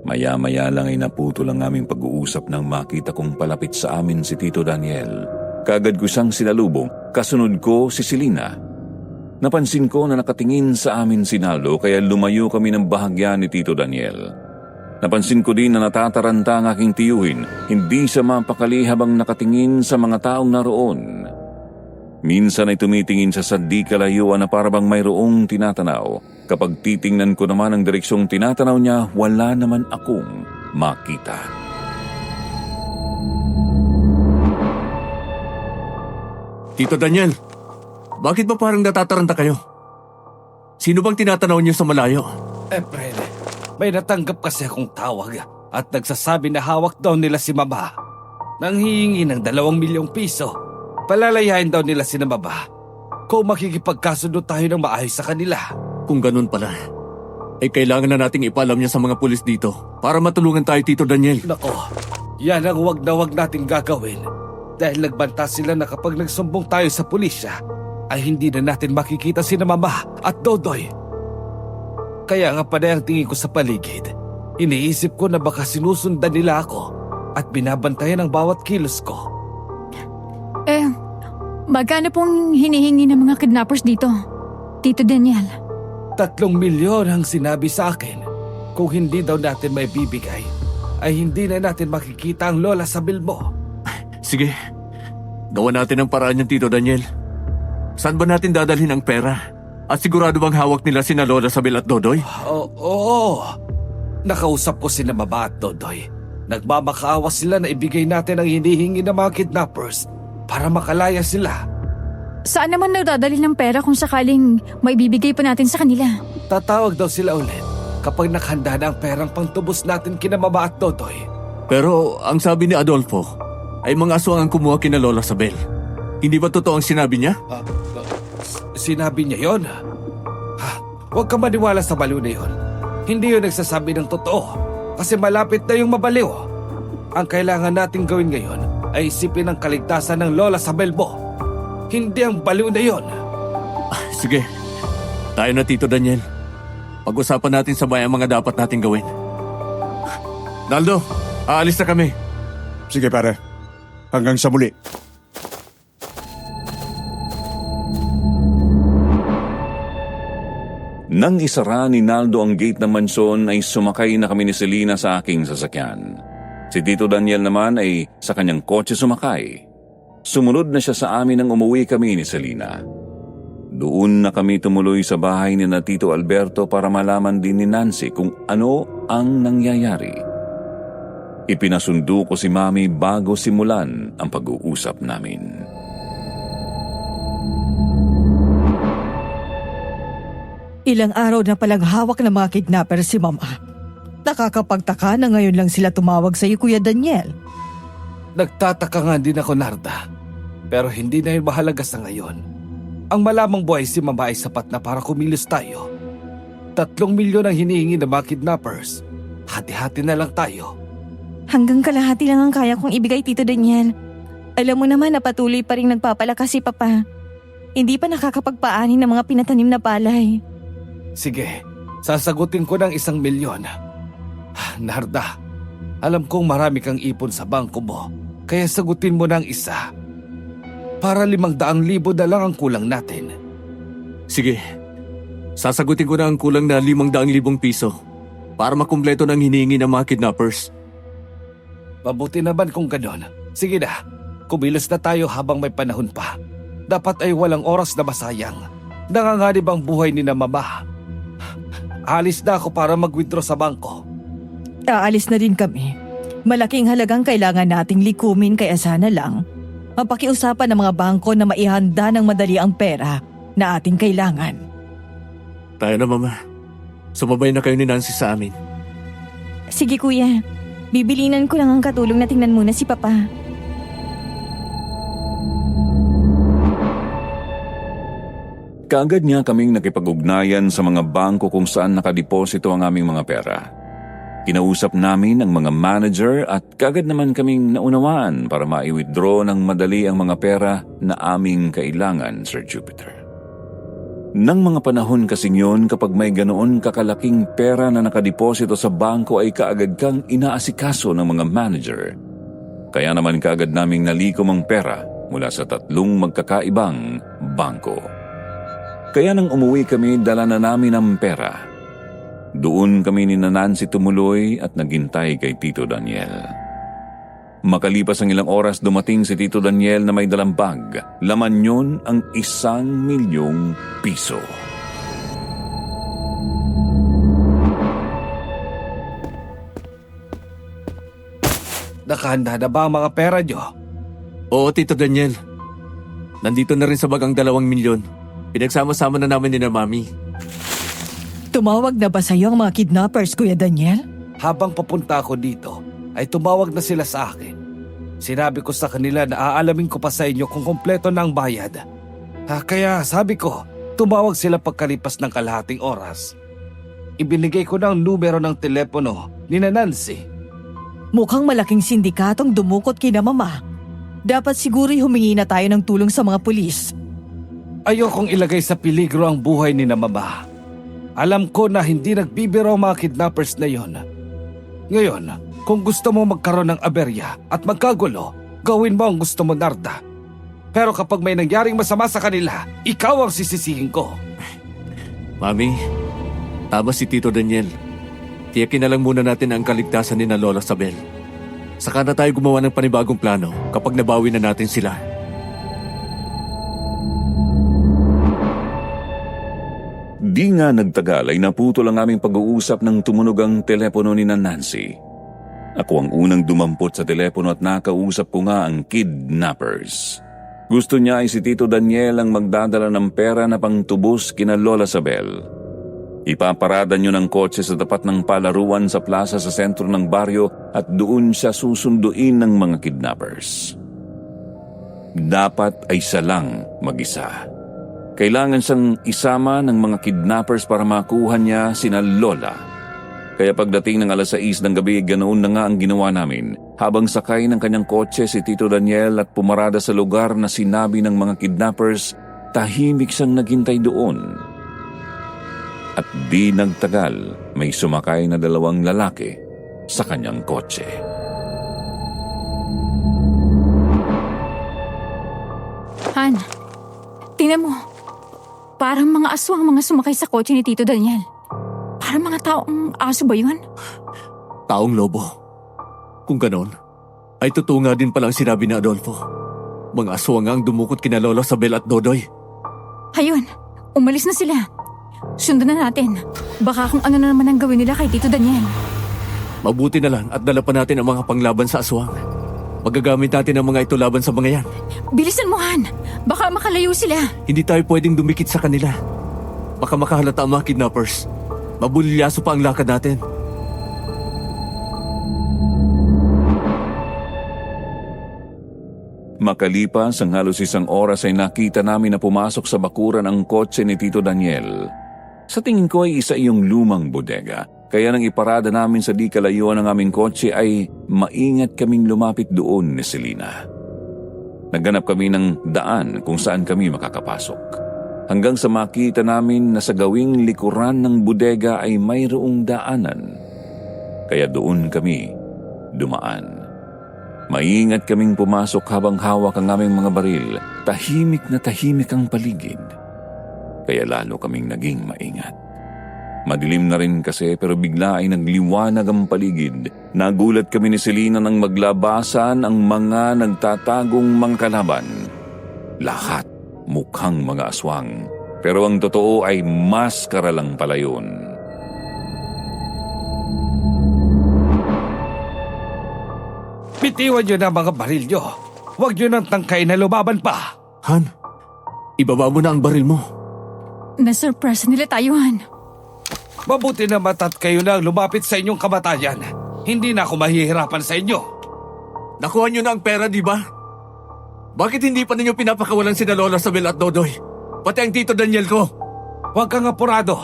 Maya-maya lang ay naputol ang aming pag-uusap nang makita kong palapit sa amin si Tito Daniel. Kaagad ko siyang sinalubong, kasunod ko si Selena. Napansin ko na nakatingin sa amin si Naldo kaya lumayo kami ng bahagya ni Tito Daniel. Napansin ko din na natataranta ang aking tiyuhin, hindi siya mapakali habang nakatingin sa mga taong naroon. Minsan ay tumitingin siya sa di kalayuan na parabang mayroong tinatanaw. Kapag titingnan ko naman ang direksyong tinatanaw niya, wala naman akong makita. Tito Daniel, bakit ba parang natataranta kayo? Sino bang tinatanaw niyo sa malayo? Efren, may natanggap kasi akong tawag at nagsasabi na hawak daw nila si Mama. Nanghihingi ng 2 milyong piso. Palalayain daw nila si Mama kung makikipagkasundo tayo ng maayos sa kanila. Kung ganun pala, ay kailangan na nating ipaalam niya sa mga pulis dito para matulungan tayo, Tito Daniel. Nako, yan ang wag na wag nating gagawin dahil nagbanta sila na kapag nagsumbong tayo sa pulisya ay hindi na natin makikita si Mama at Dodoy. Kaya nga panay ang tingin ko sa paligid. Iniisip ko na baka sinusundan nila ako at binabantayan ang bawat kilos ko. Magkano pong hinihingi ng mga kidnappers dito, Tito Daniel? 3 milyon ang sinabi sa akin. Kung hindi daw natin may bibigay, ay hindi na natin makikita ang Lola Sabel mo. Sige, gawa natin ang paraan niyan, Tito Daniel. Saan ba natin dadalhin ang pera? At sigurado bang hawak nila sina Lola Sabel at Dodoy? Oo. Nakausap ko sina Mama at Dodoy. Nagmamakaawa sila na ibigay natin ang hinihingi ng mga kidnappers para makalaya sila. Saan naman daw dadalhin ng pera kung sakaling may bibigay pa natin sa kanila? Tatawag daw sila ulit kapag nakhanda na ang perang pangtubos natin kina Mama at Dodoy. Pero ang sabi ni Adolfo ay mga aswang ang kumuha kina Lola Sabel. Hindi ba totoo ang sinabi niya? Sinabi niya yon? Huwag ka maniwala sa baliw na yon. Hindi yun nagsasabi ng totoo kasi malapit na yung mabaliw. Ang kailangan nating gawin ngayon ay isipin ang kaligtasan ng Lola Sabel mo. Hindi ang baliw na yon. Sige, tayo na, Tito Daniel. Pag-usapan natin sa bayan mga dapat nating gawin. Naldo, aalis na kami. Sige pare, hanggang sa muli. Nang isara ni Naldo ang gate ng mansyon ay sumakay na kami ni Selena sa aking sasakyan. Si Tito Daniel naman ay sa kanyang kotse sumakay. Sumunod na siya sa amin nang umuwi kami ni Selena. Doon na kami tumuloy sa bahay ni na Tito Alberto para malaman din ni Nancy kung ano ang nangyayari. Ipinasundo ko si Mami bago simulan ang pag-uusap namin. Ilang araw na palang hawak ng mga kidnapper si Mama. Nakakapagtaka na ngayon lang sila tumawag sa iyo, Kuya Daniel. Nagtataka nga din ako, Narda. Pero hindi na yun mahalaga sa ngayon. Ang malamang buhay si Mama ay sapat na para kumilos tayo. 3 milyon ang hinihingi ng mga kidnappers. Hati-hati na lang tayo. Hanggang kalahati lang ang kaya kong ibigay, Tito Daniel. Alam mo naman na patuloy pa rin nagpapalakas si Papa. Hindi pa nakakapagpaani ng mga pinatanim na palay. Sige, sasagutin ko ng 1 milyon. Narda, alam kong marami kang ipon sa bangko mo, kaya sagutin mo ng 1. Para 500,000 na lang ang kulang natin. Sige, sasagutin ko na ang kulang na 500,000 piso para makumpleto ng hinihingi ng mga kidnappers. Mabuti naman kung ganon. Sige na, kumilos na tayo habang may panahon pa. Dapat ay walang oras na masayang. Nanganganib ang buhay ni na Mama. Alis na ako para mag-withdraw sa bangko. Aalis na din kami. Malaking halagang kailangan nating likumin kaya sana lang mapakiusapan ng mga bangko na maihanda ng madali ang pera na ating kailangan. Tayo na, Mama. Sumabay na kayo ni Nancy sa amin. Sige kuya, bibilinan ko lang ang katulong na tingnan muna si Papa. Kaagad niya kaming nakipag-ugnayan sa mga bangko kung saan nakadeposito ang aming mga pera. Kinausap namin ang mga manager at kaagad naman kaming naunawaan para ma-withdraw ng madali ang mga pera na aming kailangan, Sir Jupiter. Nang mga panahon kasing yun, kapag may ganoon kakalaking pera na nakadeposito sa bangko ay kaagad kang inaasikaso ng mga manager. Kaya naman kaagad naming nalikom ang pera mula sa 3 magkakaibang bangko. Kaya nang umuwi kami, dala na namin ang pera. Doon kami ni Nancy tumuloy at naghintay kay Tito Daniel. Makalipas ang ilang oras, dumating si Tito Daniel na may dalang bag. Laman yun ang 1,000,000 piso. Nakahanda na ba ang mga pera nyo? Oo, Tito Daniel. Nandito na rin sa bag ang 2 milyon. Pinagsama-sama na namin ni na Mami. Tumawag na ba sa'yo ang mga kidnappers, Kuya Daniel? Habang papunta ako dito, ay tumawag na sila sa akin. Sinabi ko sa kanila na aalamin ko pa sa inyo kung kompleto na ang bayad. Kaya sabi ko, tumawag sila pagkalipas ng kalahating oras. Ibinigay ko na ang numero ng telepono ni Nancy. Mukhang malaking sindikatong dumukot kina Mama. Dapat siguro'y humingi na tayo ng tulong sa mga pulis. Ayokong ilagay sa peligro ang buhay ni na Mama. Alam ko na hindi nagbibiro ang mga kidnappers na yon. Ngayon, kung gusto mo magkaroon ng aberya at magkagulo, gawin mo ang gusto mo, Narda. Pero kapag may nangyaring masama sa kanila, ikaw ang sisisihin ko. Mami, tama si Tito Daniel. Tiyakin na lang muna natin ang kaligtasan ni na Lola Sabel. Saka na tayo gumawa ng panibagong plano kapag nabawi na natin sila. Di nga nagtagal ay naputol ang aming pag-uusap ng tumunog ang telepono ni Nancy. Ako ang unang dumampot sa telepono at nakausap ko nga ang kidnappers. Gusto niya ay si Tito Daniel ang magdadala ng pera na pangtubos kina Lola Sabel. Ipaparada niyo ng kotse sa tapat ng palaruan sa plaza sa sentro ng baryo at doon siya susunduin ng mga kidnappers. Dapat ay siya lang mag-isa. Kailangan siyang isama ng mga kidnappers para makuha niya sina Lola. Kaya pagdating ng 6:00 ng gabi, ganoon na nga ang ginawa namin. Habang sakay ng kanyang kotse si Tito Daniel at pumarada sa lugar na sinabi ng mga kidnappers, tahimik siyang naghintay doon. At di nagtagal, may sumakay na 2 lalaki sa kanyang kotse. Han, tingnan mo. Parang mga aswang mga sumakay sa kotse ni Tito Daniel. Parang mga taong aso ba yun? Taong lobo. Kung ganon, ay totoo nga din palang sinabi ni Adolfo. Mga aswang ang dumukot kina Lola Sabel at Dodoy. Ayun, umalis na sila. Sundan na natin. Baka kung ano na naman ang gawin nila kay Tito Daniel. Mabuti na lang at dala pa natin ang mga panglaban sa aswang. Magagamit natin ang mga ito laban sa mga yan. Bilisan mo, Han. Baka makalayo sila. Hindi tayo pwedeng dumikit sa kanila. Baka makahalata ang mga kidnappers. Mabulilyaso pa ang lakad natin. Makalipas ang halos 1 oras ay nakita namin na pumasok sa bakuran ang kotse ni Tito Daniel. Sa tingin ko ay isa iyong lumang bodega. Kaya nang iparada namin sa di kalayuan ng aming kotse ay maingat kaming lumapit doon ni Selena. Naghanap kami ng daan kung saan kami makakapasok. Hanggang sa makita namin na sa gawing likuran ng bodega ay mayroong daanan. Kaya doon kami dumaan. Maingat kaming pumasok habang hawak ang aming mga baril. Tahimik na tahimik ang paligid. Kaya lalo kaming naging maingat. Madilim na rin kasi pero bigla ay nagliwanag ang paligid. Nagulat kami ni Selena nang maglabasan ang mga nagtatagong mga kalaban. Lahat mukhang mga aswang. Pero ang totoo ay maskara lang pala yun. Bitiwan nyo na mga baril nyo. Huwag nyo nang tangkay na lumaban pa. Han, ibaba mo na ang baril mo. Na-surprise nila tayo, Han. Mabuti na matat kayo na lumapit sa inyong kamatayan. Hindi na ako mahihirapan sa inyo. Nakuha niyo na ang pera, di ba? Bakit hindi pa ninyo pinapakawalan sina Lola Sabel at Dodoy? Pati ang Tito Daniel ko. Huwag kang apurado.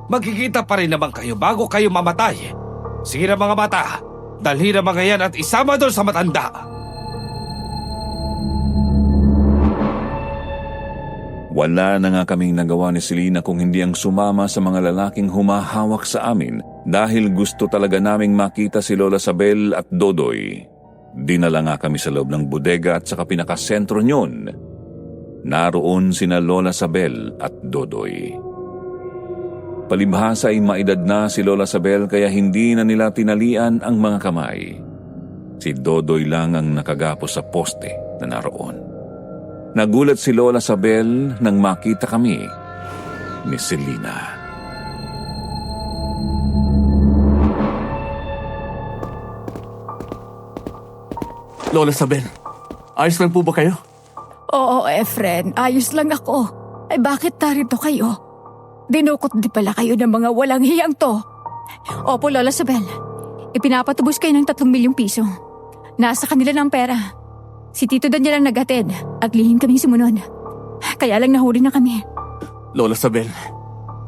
Magkikita pa rin naman kayo bago kayo mamatay. Sige na mga bata. Dalhin ang mga yan at isama doon sa matanda. Wala na nga kaming nagawa ni Selena kung hindi ang sumama sa mga lalaking humahawak sa amin dahil gusto talaga naming makita si Lola Sabel at Dodoy. Dinala nga kami sa loob ng bodega at saka pinakasentro nyon. Naroon sina Lola Sabel at Dodoy. Palibhasa ay maedad na si Lola Sabel kaya hindi na nila tinalian ang mga kamay. Si Dodoy lang ang nakagapos sa poste na naroon. Nagulat si Lola Sabel nang makita kami ni Selena. Lola Sabel, ayos lang po ba kayo? Oo, Efren. Ayos lang ako. Ay bakit narito kayo? Dinukot di pala kayo ng mga walang hiyang to. Opo, Lola Sabel. Ipinapatubos kayo ng 3 milyong piso. Nasa kanila ng pera. Si Tito Daniel ang naghatid at lihim kaming sumunod. Kaya lang nahuli na kami. Lola Sabel,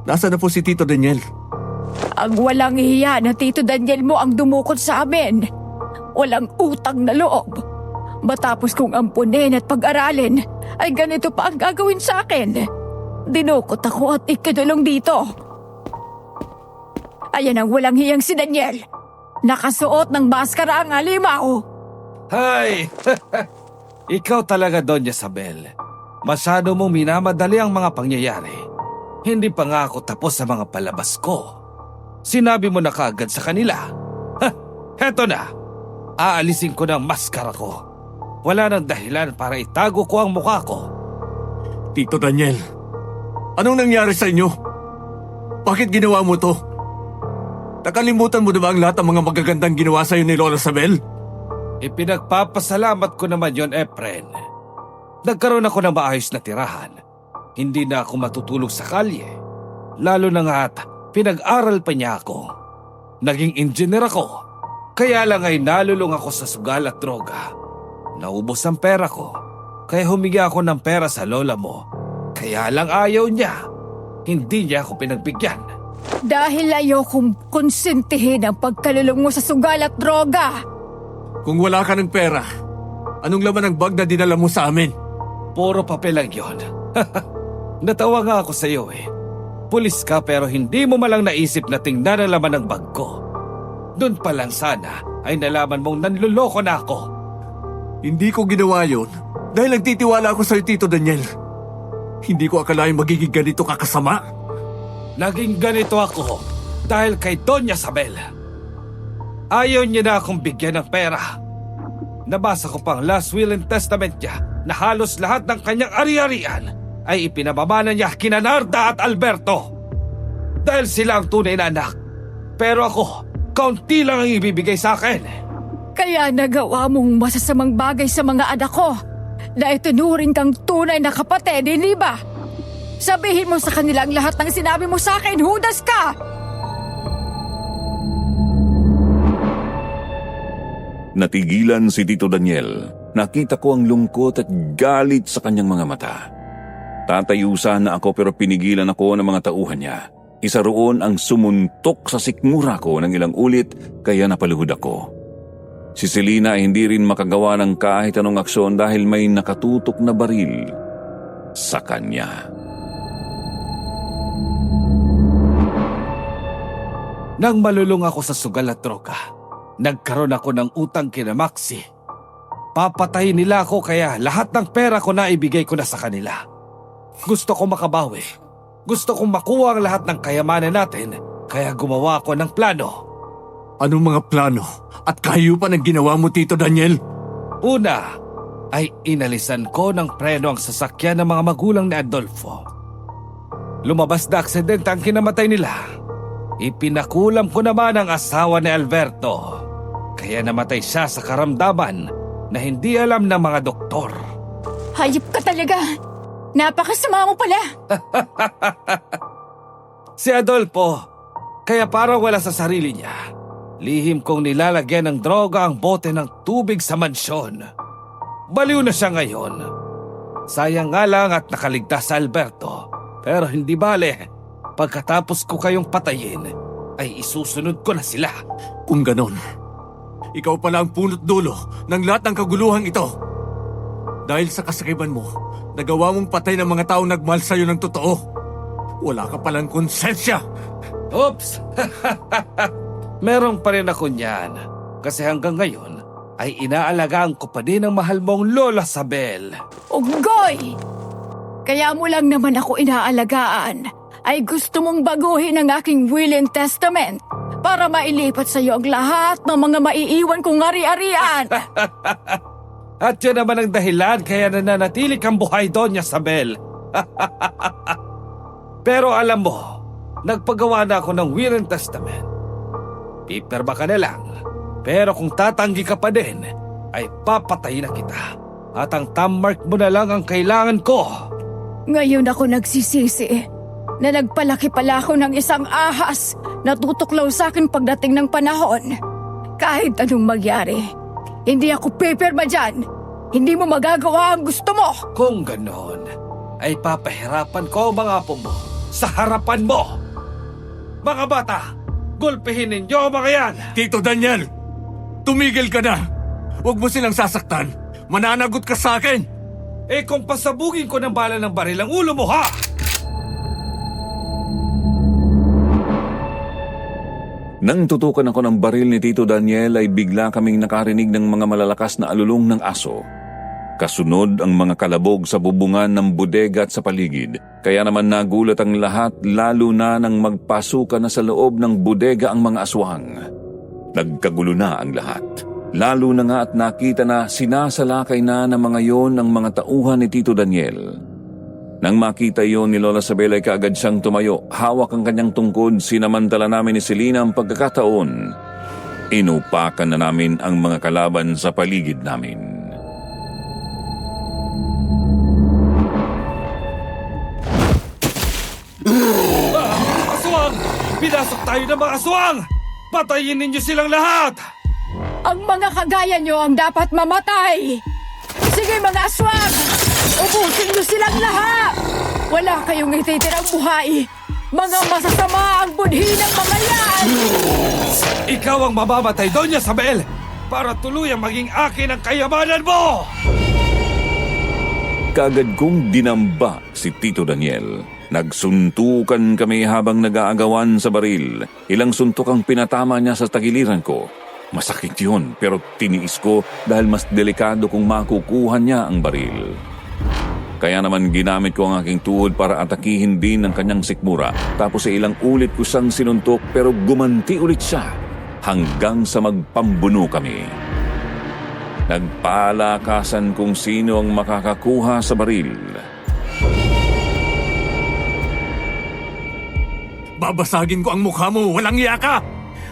nasa na po si Tito Daniel? Ang walang hiya na Tito Daniel mo ang dumukot sa amin. Walang utang na loob. Matapos kong ampunin at pag-aralin, ay ganito pa ang gagawin sa akin. Dinukot ako at ikinulong dito. Ayan ang walang hiyang si Daniel. Nakasuot ng maskara ang halimaw. Hay! Ikaw talaga, Doña Sabel. Masyado mong minamadali ang mga pangyayari. Hindi pa nga ako tapos sa mga palabas ko. Sinabi mo na kaagad sa kanila. Heto na. Aalisin ko ng maskara ko. Wala nang dahilan para itago ko ang mukha ko. Tito Daniel, anong nangyari sa inyo? Bakit ginawa mo to? Nakalimutan mo na ba ang lahat ng mga magagandang ginawa sa'yo ni Lola Sabel? Ipinagpapasalamat ko naman yon, Efren. Nagkaroon ako ng maayos na tirahan. Hindi na ako matutulog sa kalye. Lalo na nga't pinag-aral pa niya ako. Naging engineer ako. Kaya lang ay nalulung ako sa sugal at droga. Naubos ang pera ko. Kaya humingi ako ng pera sa lola mo. Kaya lang ayaw niya. Hindi niya ako pinagbigyan. Dahil ayokong konsentihin ang pagkalulong mo sa sugal at droga. Kung wala ka ng pera, anong laman ng bag na dinala mo sa amin? Puro papel lang yun. Natawa nga ako sa iyo eh. Pulis ka pero hindi mo malang naisip na tingnan ang laman ng bag ko. Doon pa lang sana ay nalaman mong nanluloko na ako. Hindi ko ginawa yun dahil nagtitiwala ako sa'yo, Tito Daniel. Hindi ko akalain magiging ganito kakasama. Naging ganito ako dahil kay Doña Sabel. Ayaw niya na akong bigyan ng pera. Nabasa ko pang last will and testament niya na halos lahat ng kanyang ari-arian ay ipinamamana niya kina Narda at Alberto. Dahil sila ang tunay na anak. Pero ako, kaunti lang ang ibibigay sa akin. Kaya nagawa mong masasamang bagay sa mga anak ko na itunuring kang tunay na kapatid, hindi ba? Sabihin mo sa kanila ang lahat ng sinabi mo sa akin, Judas ka! Natigilan si Tito Daniel. Nakita ko ang lungkot at galit sa kanyang mga mata. Tatayusan na ako pero pinigilan ako ng mga tauhan niya. Isa roon ang sumuntok sa sikmura ko ng ilang ulit kaya napaluhod ako. Si Selena ay hindi rin makagawa ng kahit anong aksyon dahil may nakatutok na baril sa kanya. Nang malulung ako sa sugal at droga, nagkaroon ako ng utang kina Maxi. Papatayin nila ako kaya lahat ng pera ko na ibigay ko na sa kanila. Gusto ko makabawi. Gusto kong makuha ang lahat ng kayamanan natin kaya gumawa ako ng plano. Anong mga plano? At kahiyupan ang ginawa mo, Tito Daniel? Una ay inalisan ko ng preno ang sasakyan ng mga magulang ni Adolfo. Lumabas na aksidente ang kinamatay nila. Ipinakulam ko naman ang asawa ni Alberto. Kaya namatay siya sa karamdaman na hindi alam ng mga doktor. Hayop ka talaga! Napakasama mo pala! Si Adolfo, kaya parang wala sa sarili niya. Lihim kong nilalagyan ng droga ang bote ng tubig sa mansyon. Baliw na siya ngayon. Sayang nga lang at nakaligtas sa Alberto. Pero hindi bale, pagkatapos ko kayong patayin, ay isusunod ko na sila. Kung ganon, ikaw pala ang punot dulo ng lahat ng kaguluhang ito. Dahil sa kasakiban mo, nagawa mong patay ng mga taong nagmahal sa'yo ng totoo. Wala ka palang konsensya. Oops! Meron pa rin ako niyan. Kasi hanggang ngayon, ay inaalagaan ko pa din ang mahal mong Lola Sabel. Unggoy! Kaya mo lang naman ako inaalagaan. Ay gusto mong baguhin ang aking will and testament para mailipat sa iyo ang lahat ng mga maiiwan kong ari-arian. At yun naman ang dahilan kaya nananatili kang buhay, Doña Sabel. Pero alam mo, nagpagawa na ako ng will and testament. Pipirma ka na lang. Pero kung tatanggi ka pa din, ay papatayin na kita. At ang thumb mark mo na lang ang kailangan ko. Ngayon ako nagsisisi na nagpalaki pala ako ng isang ahas na tutuklaw sa akin pagdating ng panahon. Kahit anong magyari, hindi ako pipirma dyan. Hindi mo magagawa ang gusto mo. Kung ganon, ay papahirapan ko ang mga apo mo sa harapan mo. Mga bata, gulpihin ninyo ang mga yan. Tito Daniel, tumigil ka na. Huwag mo silang sasaktan. Mananagot ka sa akin. Eh kung pasabugin ko ng bala ng baril ang ulo mo, ha? Nang tutukan ako ng baril ni Tito Daniel ay bigla kaming nakarinig ng mga malalakas na alulong ng aso. Kasunod ang mga kalabog sa bubungan ng bodega at sa paligid. Kaya naman nagulat ang lahat lalo na nang magpasukan na sa loob ng bodega ang mga aswang. Nagkagulo na ang lahat. Lalo na nga at nakita na sinasalakay na ng mga yon ang mga tauhan ni Tito Daniel. Nang makita yon ni Lola Sabel ay kaagad siyang tumayo. Hawak ang kanyang tungkod, sinamantala namin ni Selena ang pagkakataon. Inupakan na namin ang mga kalaban sa paligid namin. Aswang! Pinasok tayo ng mga aswang! Patayin ninyo silang lahat! Ang mga kagaya nyo ang dapat mamatay. Sige mga aswang, ubusin nyo silang lahat. Wala kayong ititirang buhay. Mga masasama ang budhi ng mga yan. Ikaw ang mamamatay, Doña Sabel, para tuluyang maging akin ang kayamanan mo! Kaagad kong dinamba si Tito Daniel. Nagsuntukan kami habang nag-aagawan sa baril. Ilang suntok ang pinatama niya sa tagiliran ko. Masakit yun pero tiniis ko dahil mas delikado kung makukuha niya ang baril. Kaya naman ginamit ko ang aking tuhod para atakihin din ang kanyang sikmura. Tapos ay ilang ulit ko siyang sinuntok pero gumanti ulit siya hanggang sa magpambuno kami. Nagpalakasan kung sino ang makakakuha sa baril. Babasagin ko ang mukha mo, walang iya ka!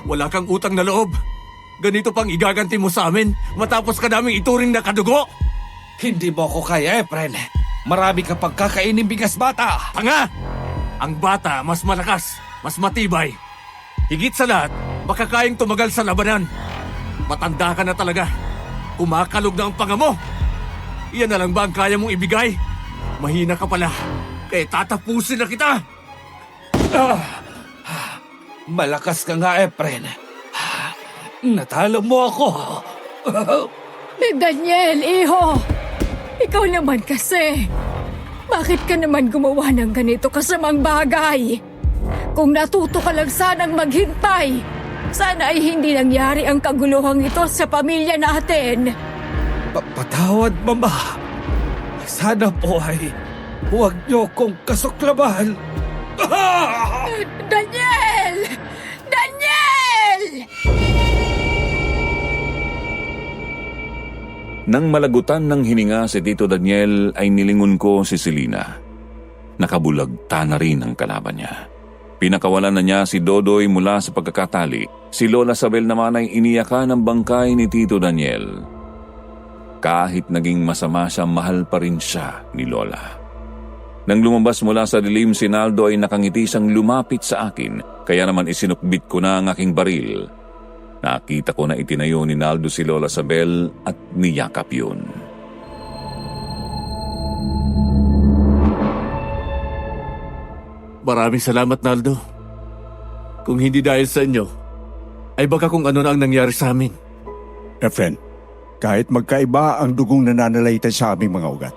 Wala kang utang na loob. Ganito pang igaganti mo sa amin matapos ka naming ituring na kadugo. Hindi mo ako kaya, Efren. Marami ka pagkakainin bigas, bata. Tanga! Ang bata mas malakas, mas matibay. Higit sa lahat, makakayang tumagal sa labanan. Matanda ka na talaga. Kumakalog na ang panga mo. Iyan na lang ba ang kaya mong ibigay? Mahina ka pala, kaya tatapusin na kita. Malakas ka nga, Efren. Natalo mo ako. Daniel, iho! Ikaw naman kasi. Bakit ka naman gumawa ng ganito kasamang bagay? Kung natuto ka lang sanang maghintay, sana ay hindi nangyari ang kaguluhang ito sa pamilya natin. Patawad, Mama. Sana po ay huwag niyo kong kasuklaman. Daniel! Daniel! Nang malagutan ng hininga si Tito Daniel ay nilingon ko si Selena. Nakabulagta na rin ang kalaban niya. Pinakawalan na niya si Dodoy mula sa pagkakatali. Si Lola Sabel naman ay iniyakan ang bangkay ni Tito Daniel. Kahit naging masama siya, mahal pa rin siya ni Lola. Nang lumabas mula sa dilim, si Naldo ay nakangiti siyang lumapit sa akin, kaya naman isinukbit ko na ang aking baril. Nakita ko na itinayo ni Naldo si Lola Sabel at niyakap yun. Maraming salamat, Naldo. Kung hindi dahil sa inyo, ay baka kung ano na ang nangyari sa amin. Efren, kahit magkaiba ang dugong nananalaytay sa aming mga ugat,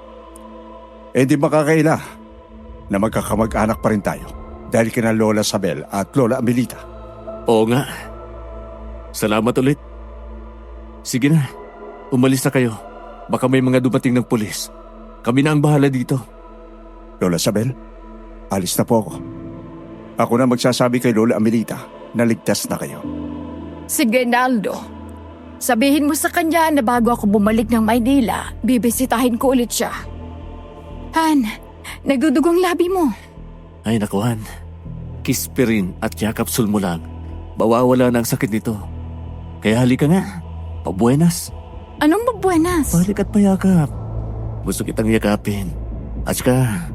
di makakaila na magkakamag-anak pa rin tayo dahil kina Lola Sabel at Lola Amelita. Oo nga. Salamat ulit. Sige na, umalis na kayo. Baka may mga dumating ng pulis. Kami na ang bahala dito. Lola Sabel, alis na po ako. Ako na magsasabi kay Lola Amelita na ligtas na kayo. Sige, Naldo. Sabihin mo sa kanya na bago ako bumalik ng Maynila, bibisitahin ko ulit siya. Han, nagdudugong labi mo. Ay naku, Han. Kispirin at yakapsul mo lang. Mawawala na ang sakit nito. Kaya halika nga. Pabuenas. Anong mabuenas? Balik at payakap. Gusto kitang yakapin. At saka,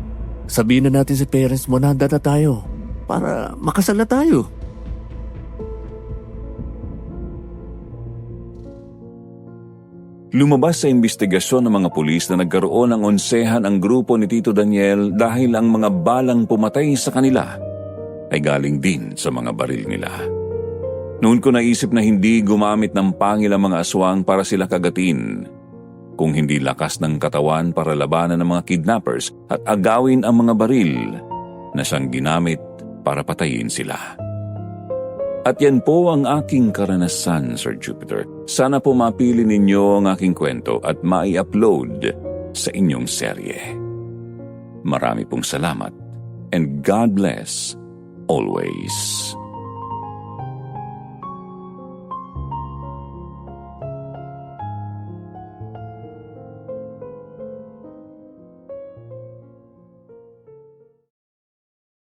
sabihin na natin sa parents mo na handa na tayo para makasal na tayo. Lumabas sa investigasyon ng mga pulis na nagkaroon ng onsehan ang grupo ni Tito Daniel dahil ang mga balang pumatay sa kanila ay galing din sa mga baril nila. Noon ko naisip na hindi gumamit ng pangil ang mga aswang para sila kagatin, kung hindi lakas ng katawan para labanan ng mga kidnappers at agawin ang mga baril na siyang ginamit para patayin sila. At yan po ang aking karanasan, Sir Jupiter. Sana po mapili ninyo ang aking kwento at mai-upload sa inyong serye. Marami pong salamat and God bless always.